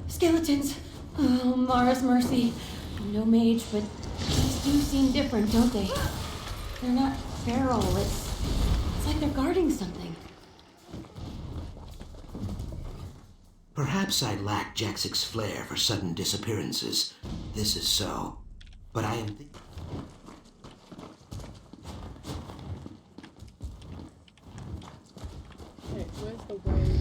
Skeletons! Oh, Mara's mercy. I'm no mage, but these do seem different, don't they? They're not feral. It's like they're guarding something. Perhaps I lack Jaxic's flair for sudden disappearances. This is so. But I am Wait, where's the way?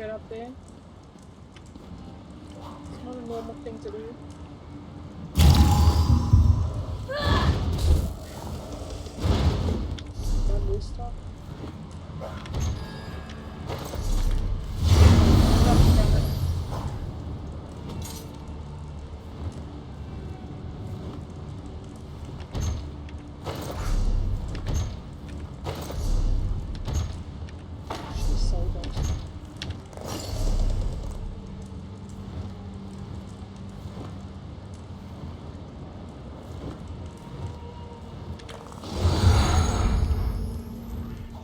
get up there? It's not a normal thing to do. That loose top?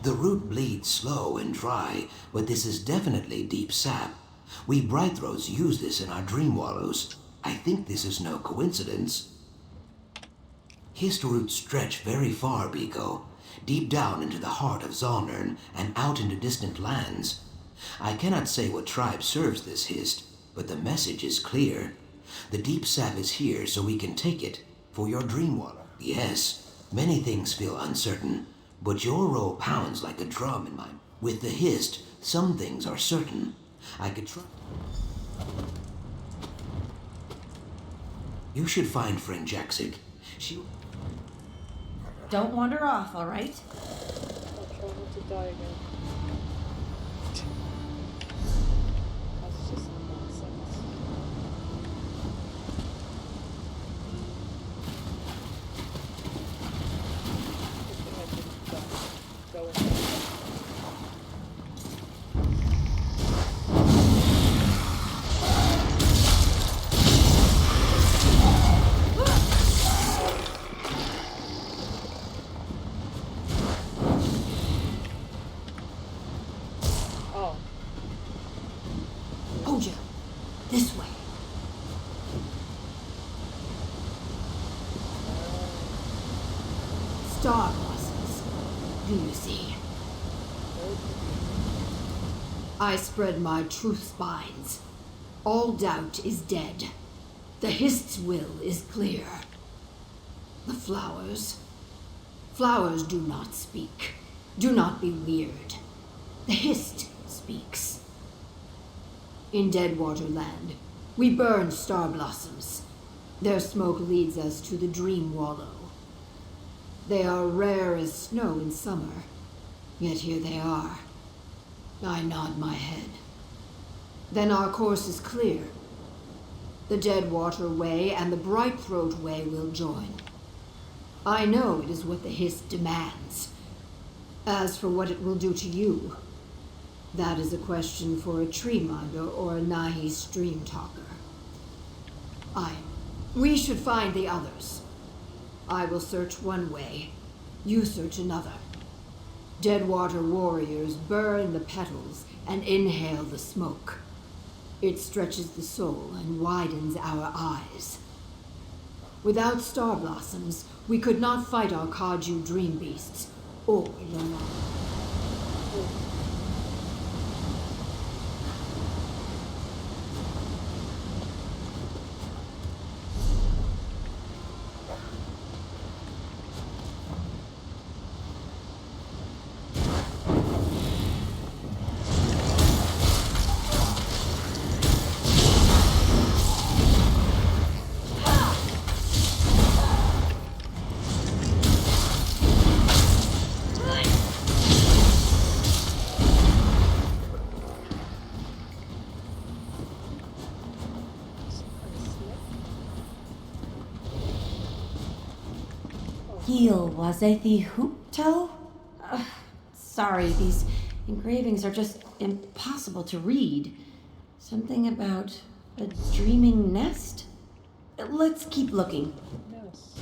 The root bleeds slow and dry, but this is definitely deep sap. We Bright Throats use this in our dream wallows. I think this is no coincidence. Hist roots stretch very far, Biko, deep down into the heart of Zalnern and out into distant lands. I cannot say what tribe serves this Hist, but the message is clear. The deep sap is here so we can take it for your dream wallow. Yes, many things feel uncertain, but your roll pounds like a drum in my... With the Hist, some things are certain. I could try... You should find friend Jaxic. She... Don't wander off, all right? I'll try not to die again. That's just nonsense. Ojo, this way. Star blossoms, do you see? I spread my truth spines. All doubt is dead. The Hist's will is clear. The flowers. Flowers do not speak. Do not be weird. The Hist speaks. In Deadwater Land, we burn star blossoms. Their smoke leads us to the Dream Wallow. They are rare as snow in summer, yet here they are. I nod my head. Then our course is clear. The Deadwater Way and the Bright Throat Way will join. I know it is what the Hist demands. As for what it will do to you, that is a question for a Treeminder or a Nahi Stream Talker. We should find the others. I will search one way, you search another. Deadwater warriors burn the petals and inhale the smoke. It stretches the soul and widens our eyes. Without star blossoms, we could not fight our Kaju dream beasts, or learn our... Heel Wazethi Hoopto? Sorry, these engravings are just impossible to read. Something about a dreaming nest? Let's keep looking. Yes.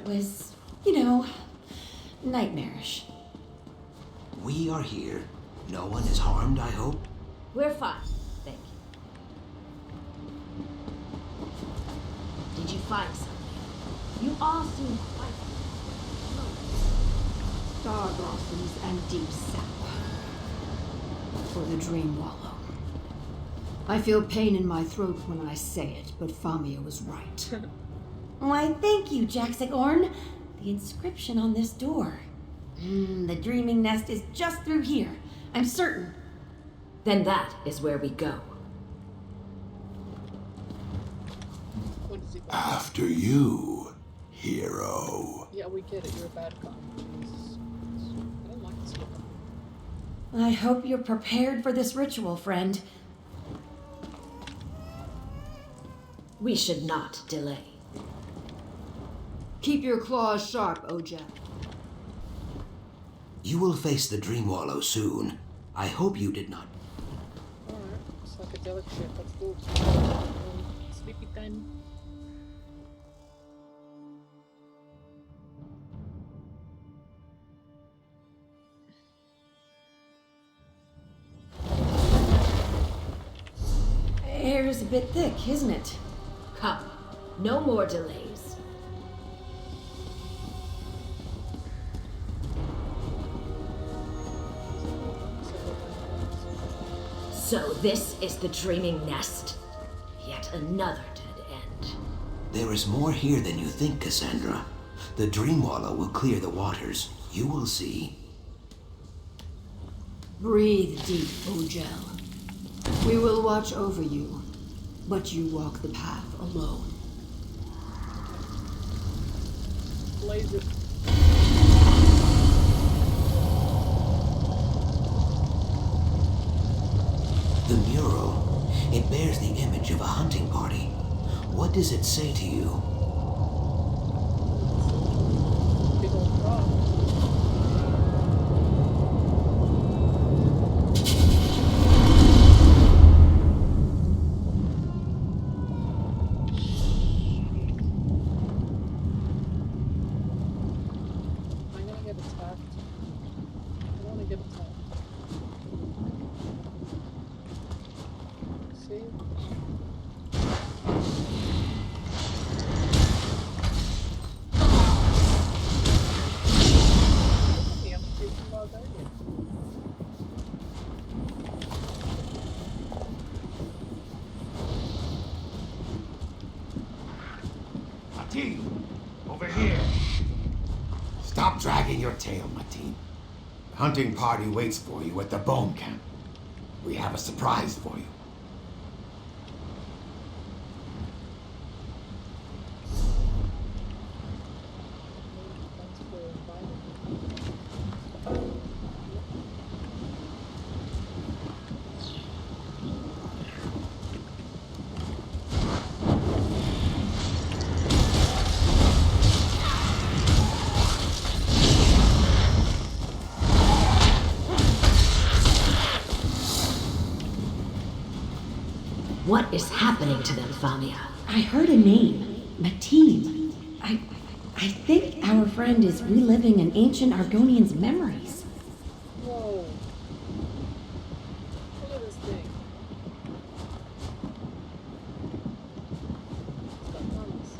was, nightmarish. We are here. No one is harmed, I hope? We're fine, thank you. Did you find something? You all seem quite... Star blossoms and deep sap. For the dream wallow. I feel pain in my throat when I say it, but Famia was right. Why, thank you, Jaxigorn. The inscription on this door. The dreaming nest is just through here. I'm certain. Then that is where we go. What is it? After you, hero. Yeah, we get it. You're a bad guy. I don't like this one. I hope you're prepared for this ritual, friend. We should not delay. Keep your claws sharp, Ojel. You will face the dream wallow soon. I hope you did not. Alright, psychedelic shit. Let's go. Sleepy time. Air's a bit thick, isn't it? Come, no more delays. So this is the dreaming nest. Yet another dead end. There is more here than you think, Cassandra. The dream wallow will clear the waters. You will see. Breathe deep, Ojel. We will watch over you, but you walk the path alone. Blaze it. The mural, it bears the image of a hunting party. What does it say to you? Big old rock. I'm gonna get attacked. I don't wanna get attacked. See? I'm taking about that here. Martin, over here. Stop dragging your tail, Martin. The hunting party waits for you at the bone camp. We have a surprise for you. Thanks for inviting me. What is happening to them, Famia? I heard a name. Mateen. I think our friend is reliving an ancient Argonian's memories. Whoa. Look at this thing. It's got horns.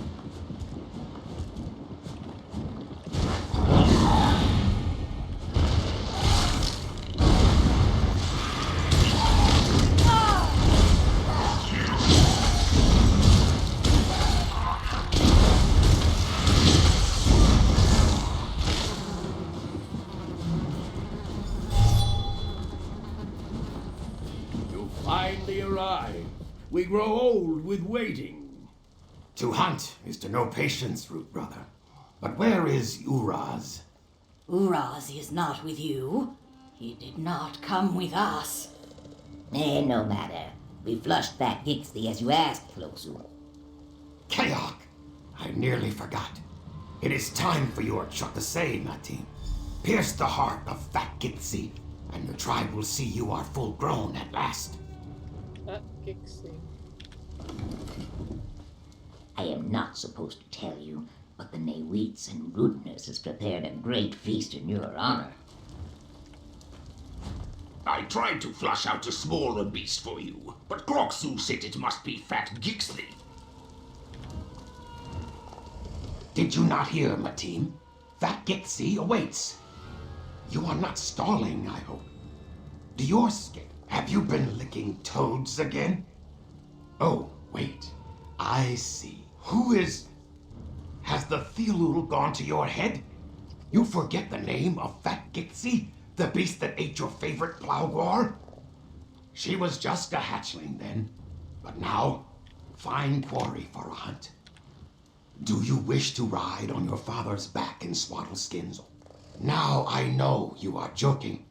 You finally arrived. We grow old with waiting. To hunt is to know patience, Root Brother. But where is Uraz? Uraz is not with you. He did not come with us. No matter. We flushed that Gixley as you asked, Flosu. Kayak! I nearly forgot. It is time for your Chokasei, Martin. Pierce the heart of Fat Gitsy, and your tribe will see you are full grown at last. That Gixie. I am not supposed to tell you, but the Newites and Rudeness has prepared a great feast in your honor. I tried to flush out a smaller beast for you, but Groxu said it must be Fat Gixley. Did you not hear, Mateen? Fat Gixie awaits. You are not stalling, I hope. Do your skip? Have you been licking toads again? Oh, wait. I see. Who is... Has the Theolul gone to your head? You forget the name of Fat Gixie, the beast that ate your favorite plowgwar? She was just a hatchling then, but now, fine quarry for a hunt. Do you wish to ride on your father's back in swaddle skins? Now I know you are joking.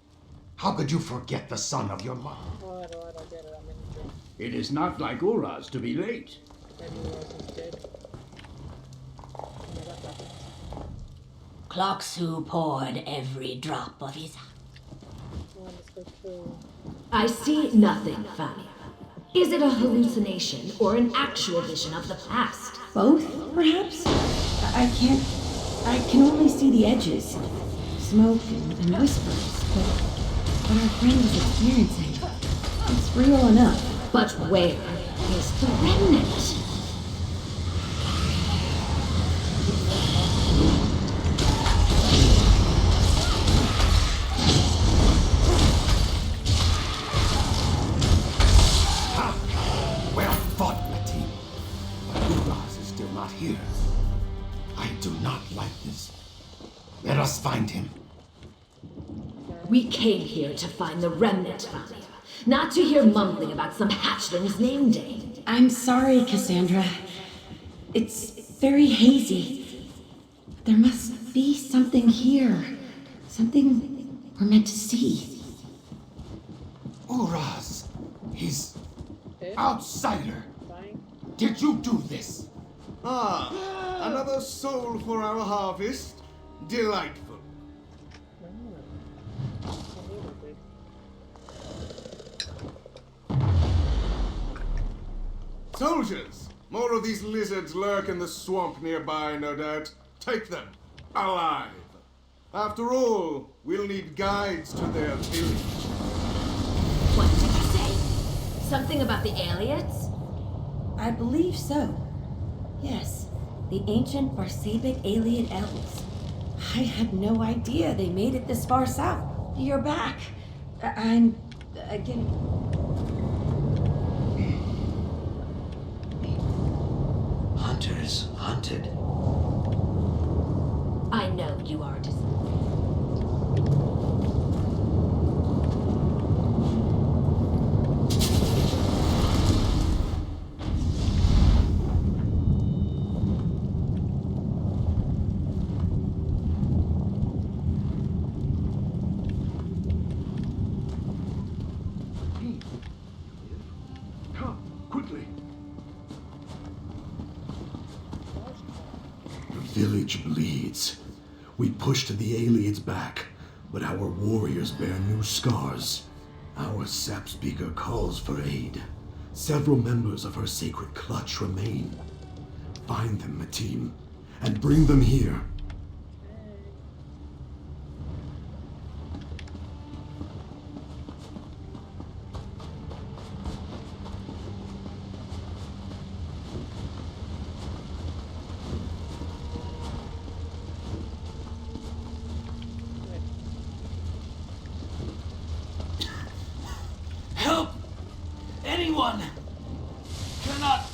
How could you forget the son of your mother? Oh, I don't get it. I'm in the drink. It is not like Uraz to be late. Maybe Uraz is dead. Yeah, that happens. Cloxu poured every drop of his... Oh, let's go kill. I see nothing, Fania. Is it a hallucination or an actual vision of the past? Both, perhaps? I can only see the edges. Smoke and whispers, but what our friend is experiencing, it's real enough. But where is the remnant? Well fought, Mateen. But Uraz is still not here. I do not like this. Let us find him. We came here to find the remnant, Fania. Not to hear mumbling about some hatchling's name day. I'm sorry, Cassandra. It's very hazy. There must be something here. Something we're meant to see. Uraz. He's... outsider. Did you do this? Ah, another soul for our harvest. Delightful. Soldiers! More of these lizards lurk in the swamp nearby, no doubt. Take them. Alive. After all, we'll need guides to their village. What did you say? Something about the aliens? I believe so. Yes, the ancient Barsabic alien elves. I had no idea they made it this far south. You're back. I'm getting... Hunters hunted. I know you are Come, quickly. The village bleeds. We pushed the aliens back, but our warriors bear new scars. Our sap speaker calls for aid. Several members of her sacred clutch remain. Find them, Mateen, and bring them here. Help! Anyone! Cannot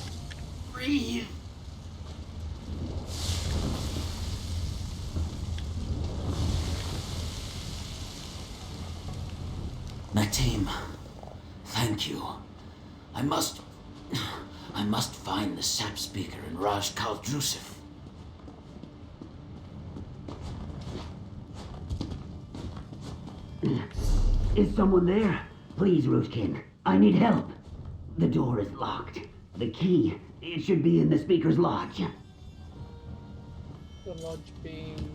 breathe. Mateen, thank you. I must find the sap speaker in Raj Kal Drusif. Is someone there? Please, Rootkin. I need help. The door is locked. The key, it should be in the speaker's lodge. The lodge being...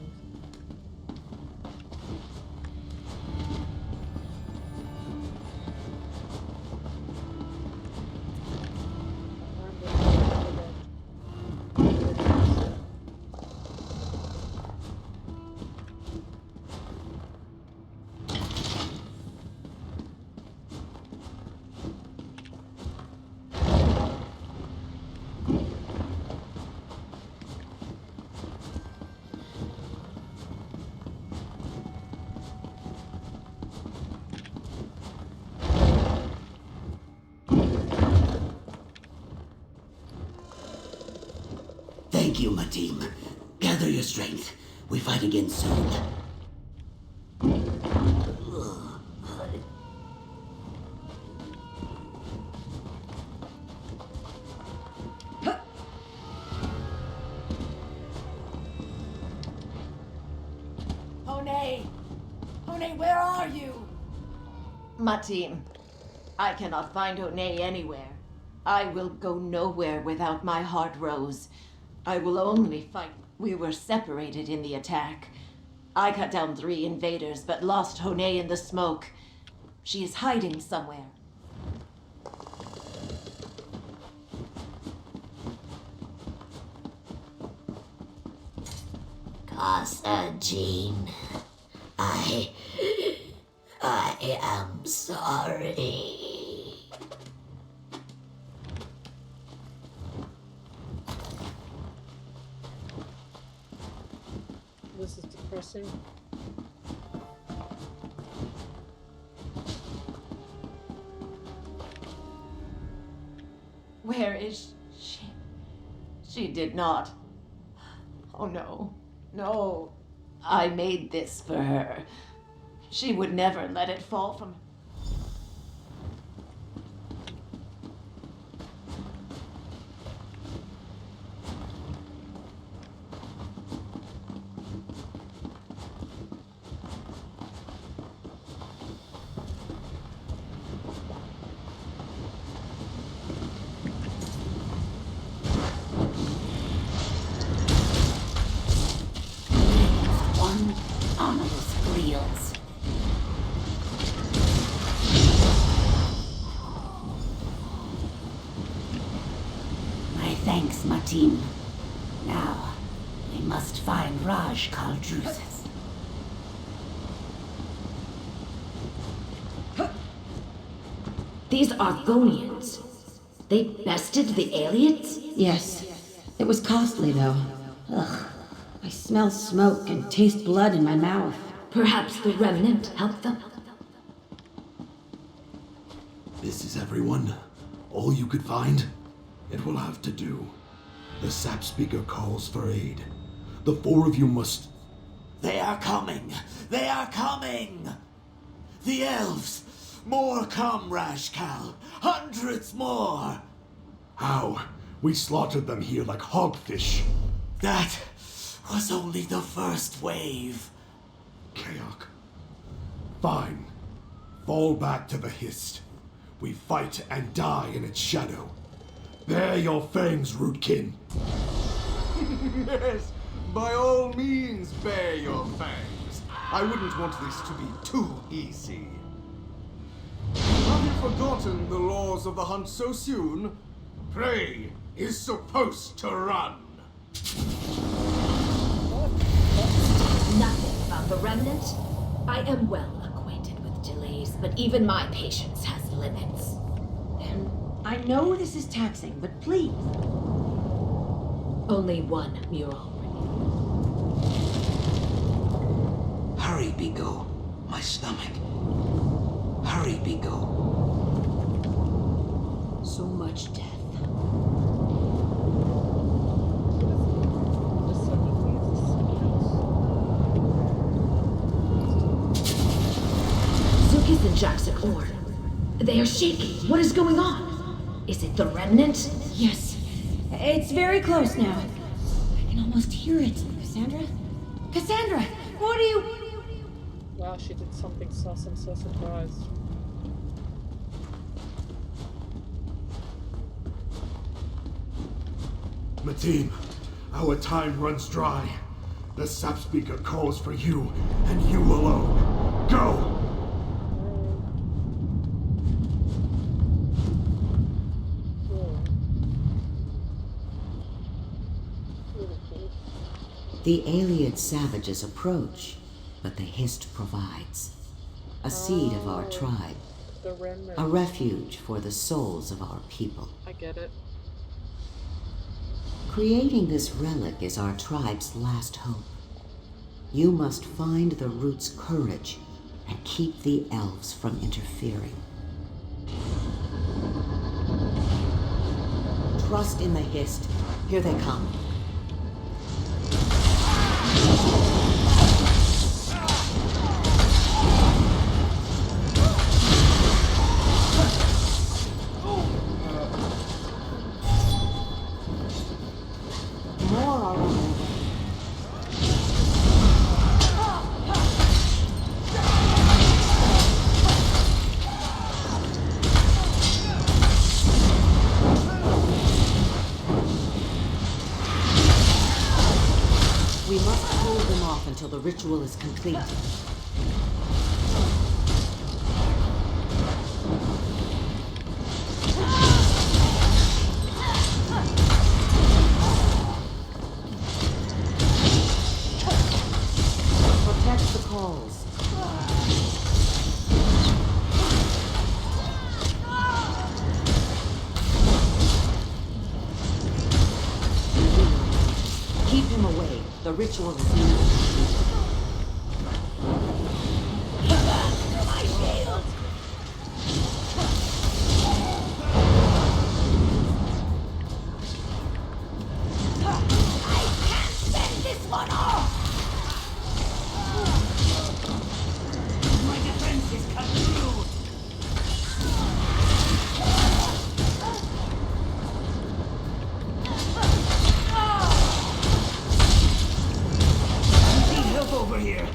Thank you, my team. Gather your strength. We fight again soon. Hone, where are you? My team, I cannot find Hone anywhere. I will go nowhere without my heart rose. I will only fight. We were separated in the attack. I cut down 3 invaders, but lost Hone in the smoke. She is hiding somewhere. Casa Jean, I am sorry. This is depressing. Where is she? She did not. Oh no. No. I made this for her. She would never let it fall from... One ominous gleals. My thanks, my team. Now, we must find Raj Kaldruzis. These Argonians. They bested the aliens? Yes. It was costly, though. Ugh. I smell smoke and taste blood in my mouth. Perhaps the remnant helped them? This is everyone? All you could find? It will have to do. The sap speaker calls for aid. The 4 of you must... They are coming! They are coming! The elves! More come, Rashkal! Hundreds more! How? We slaughtered them here like hogfish. That was only the first wave. Kaok. Fine. Fall back to the Hist. We fight and die in its shadow. Bare your fangs, rootkin. Yes, by all means, bare your fangs. I wouldn't want this to be too easy. Have you forgotten the laws of the hunt so soon? Prey is supposed to run. Nothing about the remnant? I am well acquainted with delays, but even my patience has limits. I know this is taxing, but please. Only one mural. Hurry, Bigo. My stomach. Hurry, Bigo. So much death. Zukis and Jackson Orr. They are shaking. What is going on? Is it the remnant? Yes. It's very close now. I can almost hear it. Cassandra? Cassandra! What are you... Wow, she did something sus. I'm so surprised. Mateen, our time runs dry. The sap speaker calls for you, and you alone. Go! The alien savages approach, but the Hist provides. A seed of our tribe. The remnant. A refuge for the souls of our people. I get it. Creating this relic is our tribe's last hope. You must find the root's courage and keep the elves from interfering. Trust in the Hist. Here they come. the ritual is complete. Protect the calls. Keep him away. The ritual is near. Over here.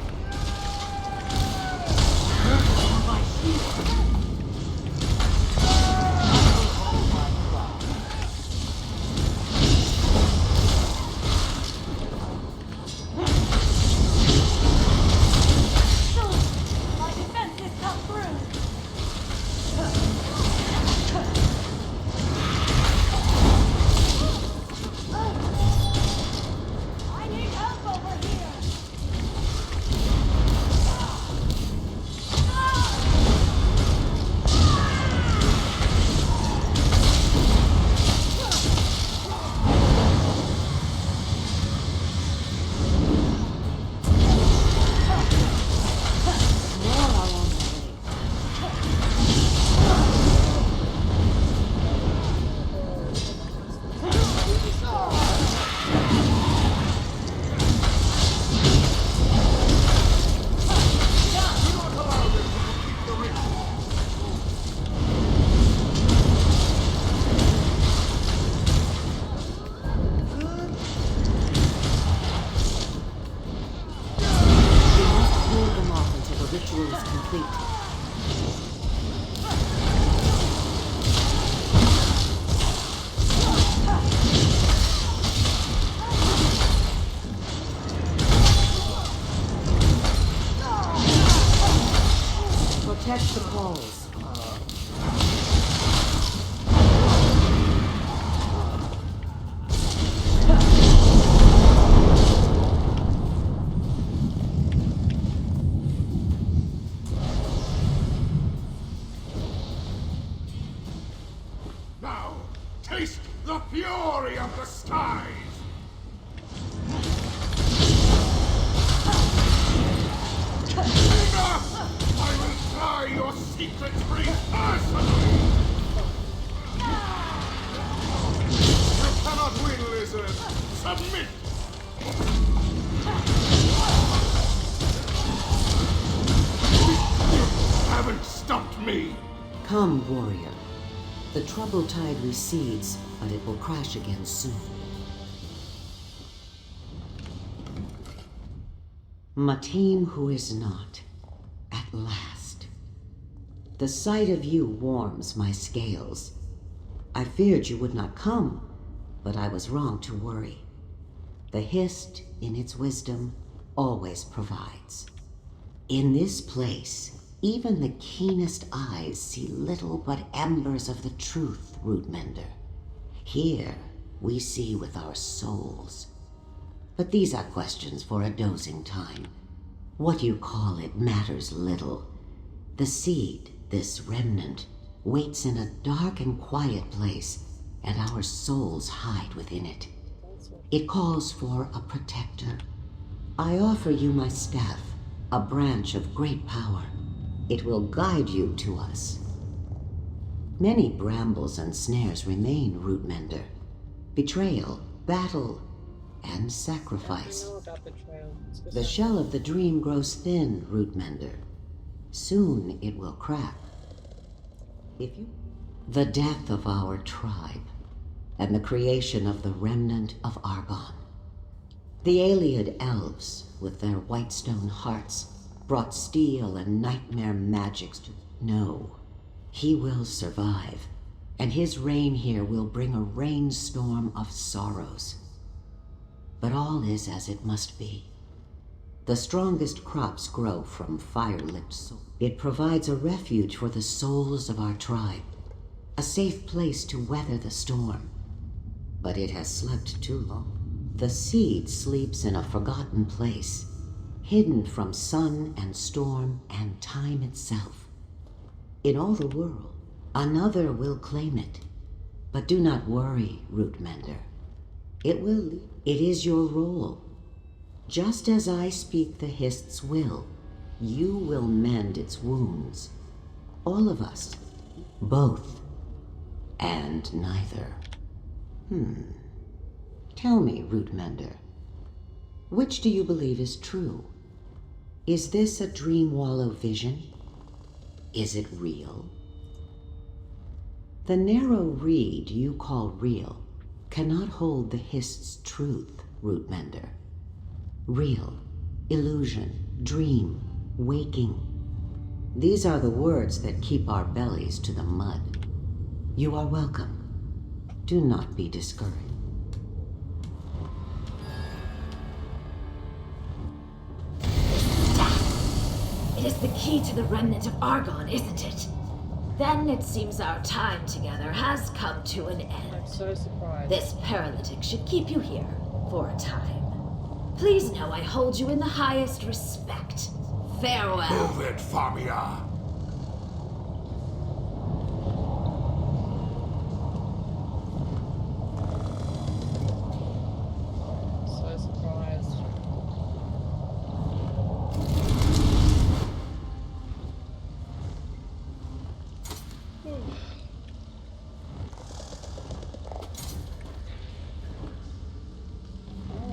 My defenses come through. I need help over here. Ritual is complete. Protect the calls. Now, taste the fury of the skies! Enough! I will try your secret free personally! You cannot win, lizard! Submit! You haven't stopped me! Come, warrior. The troubled tide recedes, but it will crash again soon. Matim who is not, at last. The sight of you warms my scales. I feared you would not come, but I was wrong to worry. The Hist, in its wisdom, always provides. In this place, even the keenest eyes see little but embers of the truth, Rootmender. Here, we see with our souls. But these are questions for a dozing time. What you call it matters little. The seed, this remnant, waits in a dark and quiet place, and our souls hide within it. It calls for a protector. I offer you my staff, a branch of great power. It will guide you to us. Many brambles and snares remain, Rootmender. Betrayal, battle, and sacrifice. I know about betrayal. The shell of the dream grows thin, Rootmender. Soon it will crack. The death of our tribe, and the creation of the remnant of Argon. The Aliad elves, with their whitestone hearts, brought steel and nightmare magics to... No, he will survive, and his reign here will bring a rainstorm of sorrows. But all is as it must be. The strongest crops grow from fire-lit soil. It provides a refuge for the souls of our tribe, a safe place to weather the storm. But it has slept too long. The seed sleeps in a forgotten place, hidden from sun and storm and time itself. In all the world, another will claim it. But do not worry, Root Mender. It is your role. Just as I speak the Hist's will, you will mend its wounds. All of us. Both. And neither. Tell me, Root Mender, which do you believe is true? Is this a Dream Wallow vision? Is it real? The narrow reed you call real cannot hold the Hist's truth, Root Mender. Real, illusion, dream, waking. These are the words that keep our bellies to the mud. You are welcome. Do not be discouraged. It is the key to the remnant of Argon, isn't it? Then it seems our time together has come to an end. I'm so surprised. This paralytic should keep you here for a time. Please know I hold you in the highest respect. Farewell. Move it, Famia. So surprised.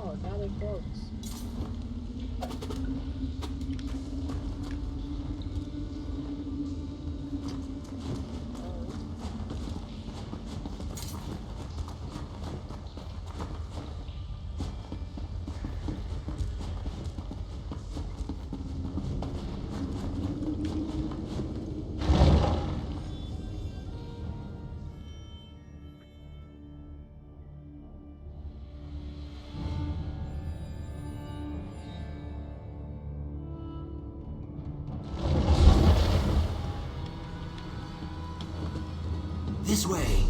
Oh, now they're frogs. This way.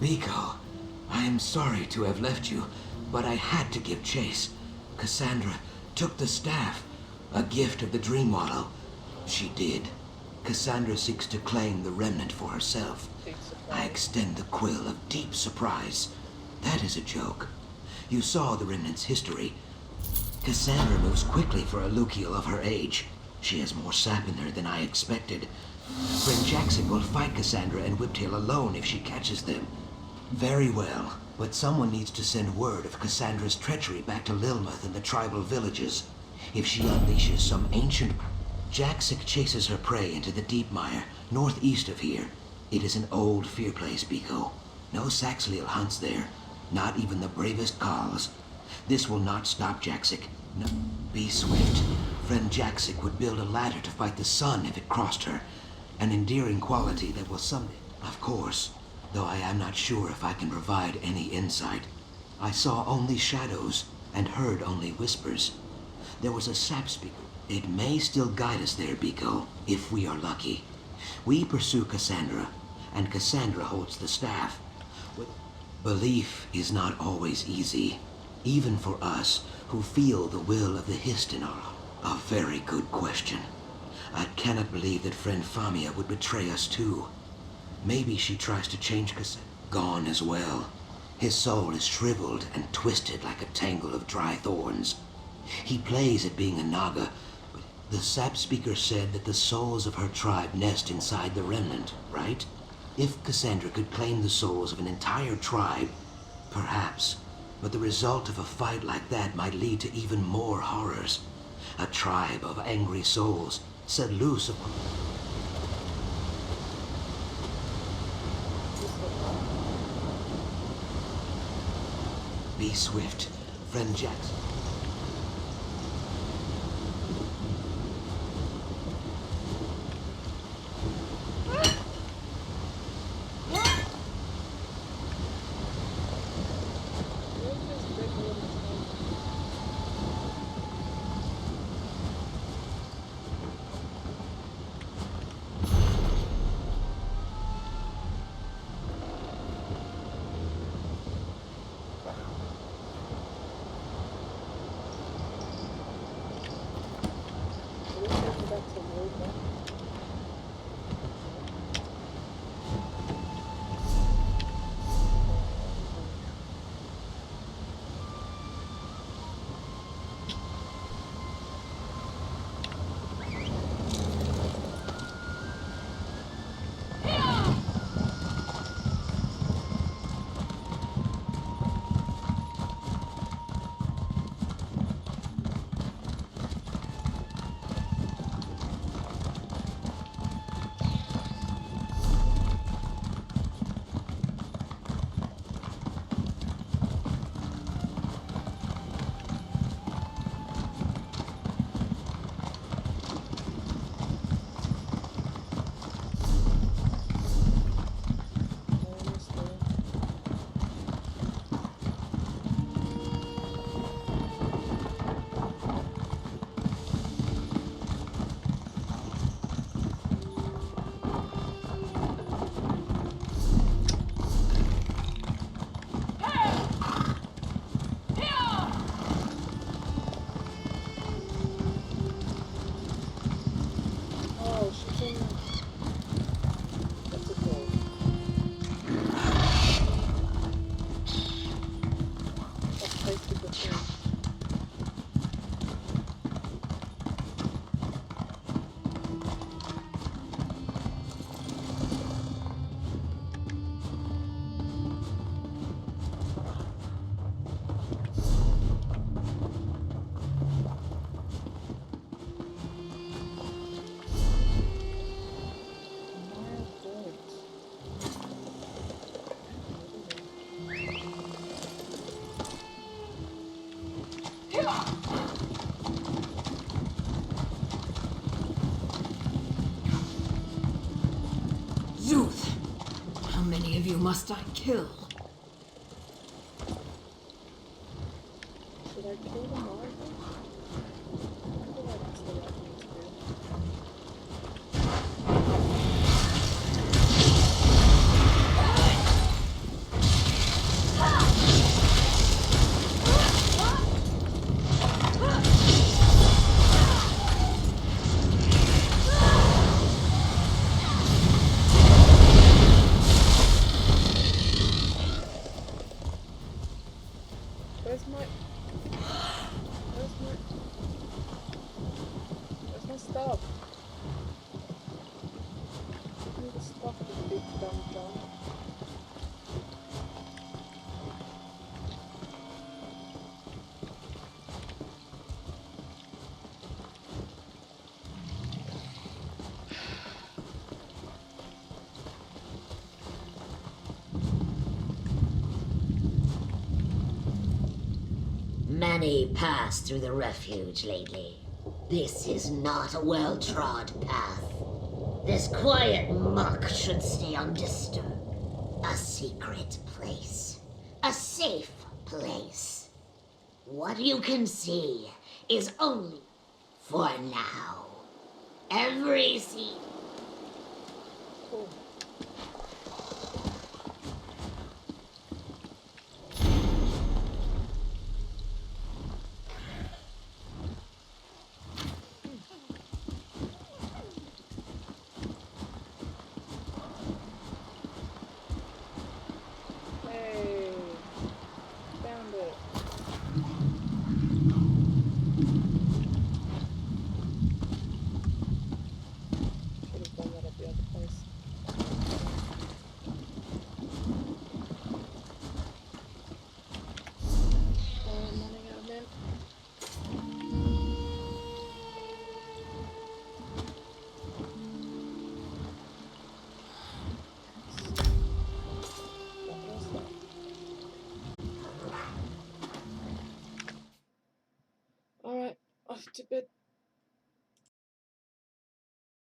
Biko, I am sorry to have left you, but I had to give chase. Cassandra took the staff, a gift of the Dream Wallow. She did. Cassandra seeks to claim the remnant for herself. I extend the quill of deep surprise. That is a joke. You saw the remnant's history. Cassandra moves quickly for a Lukiel of her age. She has more sap in her than I expected. Friend Jackson will fight Cassandra and Whiptail alone if she catches them. Very well, but someone needs to send word of Cassandra's treachery back to Lilmuth and the tribal villages. If she unleashes some ancient... Jaxic chases her prey into the Deepmire, northeast of here. It is an old fear place, Biko. No Saxleal hunts there, not even the bravest Khals. This will not stop Jaxic. No, be swift. Friend Jaxic would build a ladder to fight the sun if it crossed her. An endearing quality that will someday... Of course, though I am not sure if I can provide any insight. I saw only shadows and heard only whispers. There was a sap speaker. It may still guide us there, Biko, if we are lucky. We pursue Cassandra, and Cassandra holds the staff. Belief is not always easy, even for us who feel the will of the Hist in our... A very good question. I cannot believe that friend Famia would betray us too. Maybe she tries to change Cassandra. Gone as well. His soul is shriveled and twisted like a tangle of dry thorns. He plays at being a Naga, but the sap speaker said that the souls of her tribe nest inside the remnant, right? If Cassandra could claim the souls of an entire tribe, perhaps. But the result of a fight like that might lead to even more horrors. A tribe of angry souls set loose upon... Be swift, friend Jackson. Zuth! How many of you must I kill? Should I kill them all? I feel like it's the right thing to do. Where's my stuff? Give me the stuff, you big dumb John. Many pass through the refuge lately. This is not a well-trod path. This quiet muck should stay undisturbed. A secret place. A safe place. What you can see is only for now. Every seed. Cool. Hey. to bed.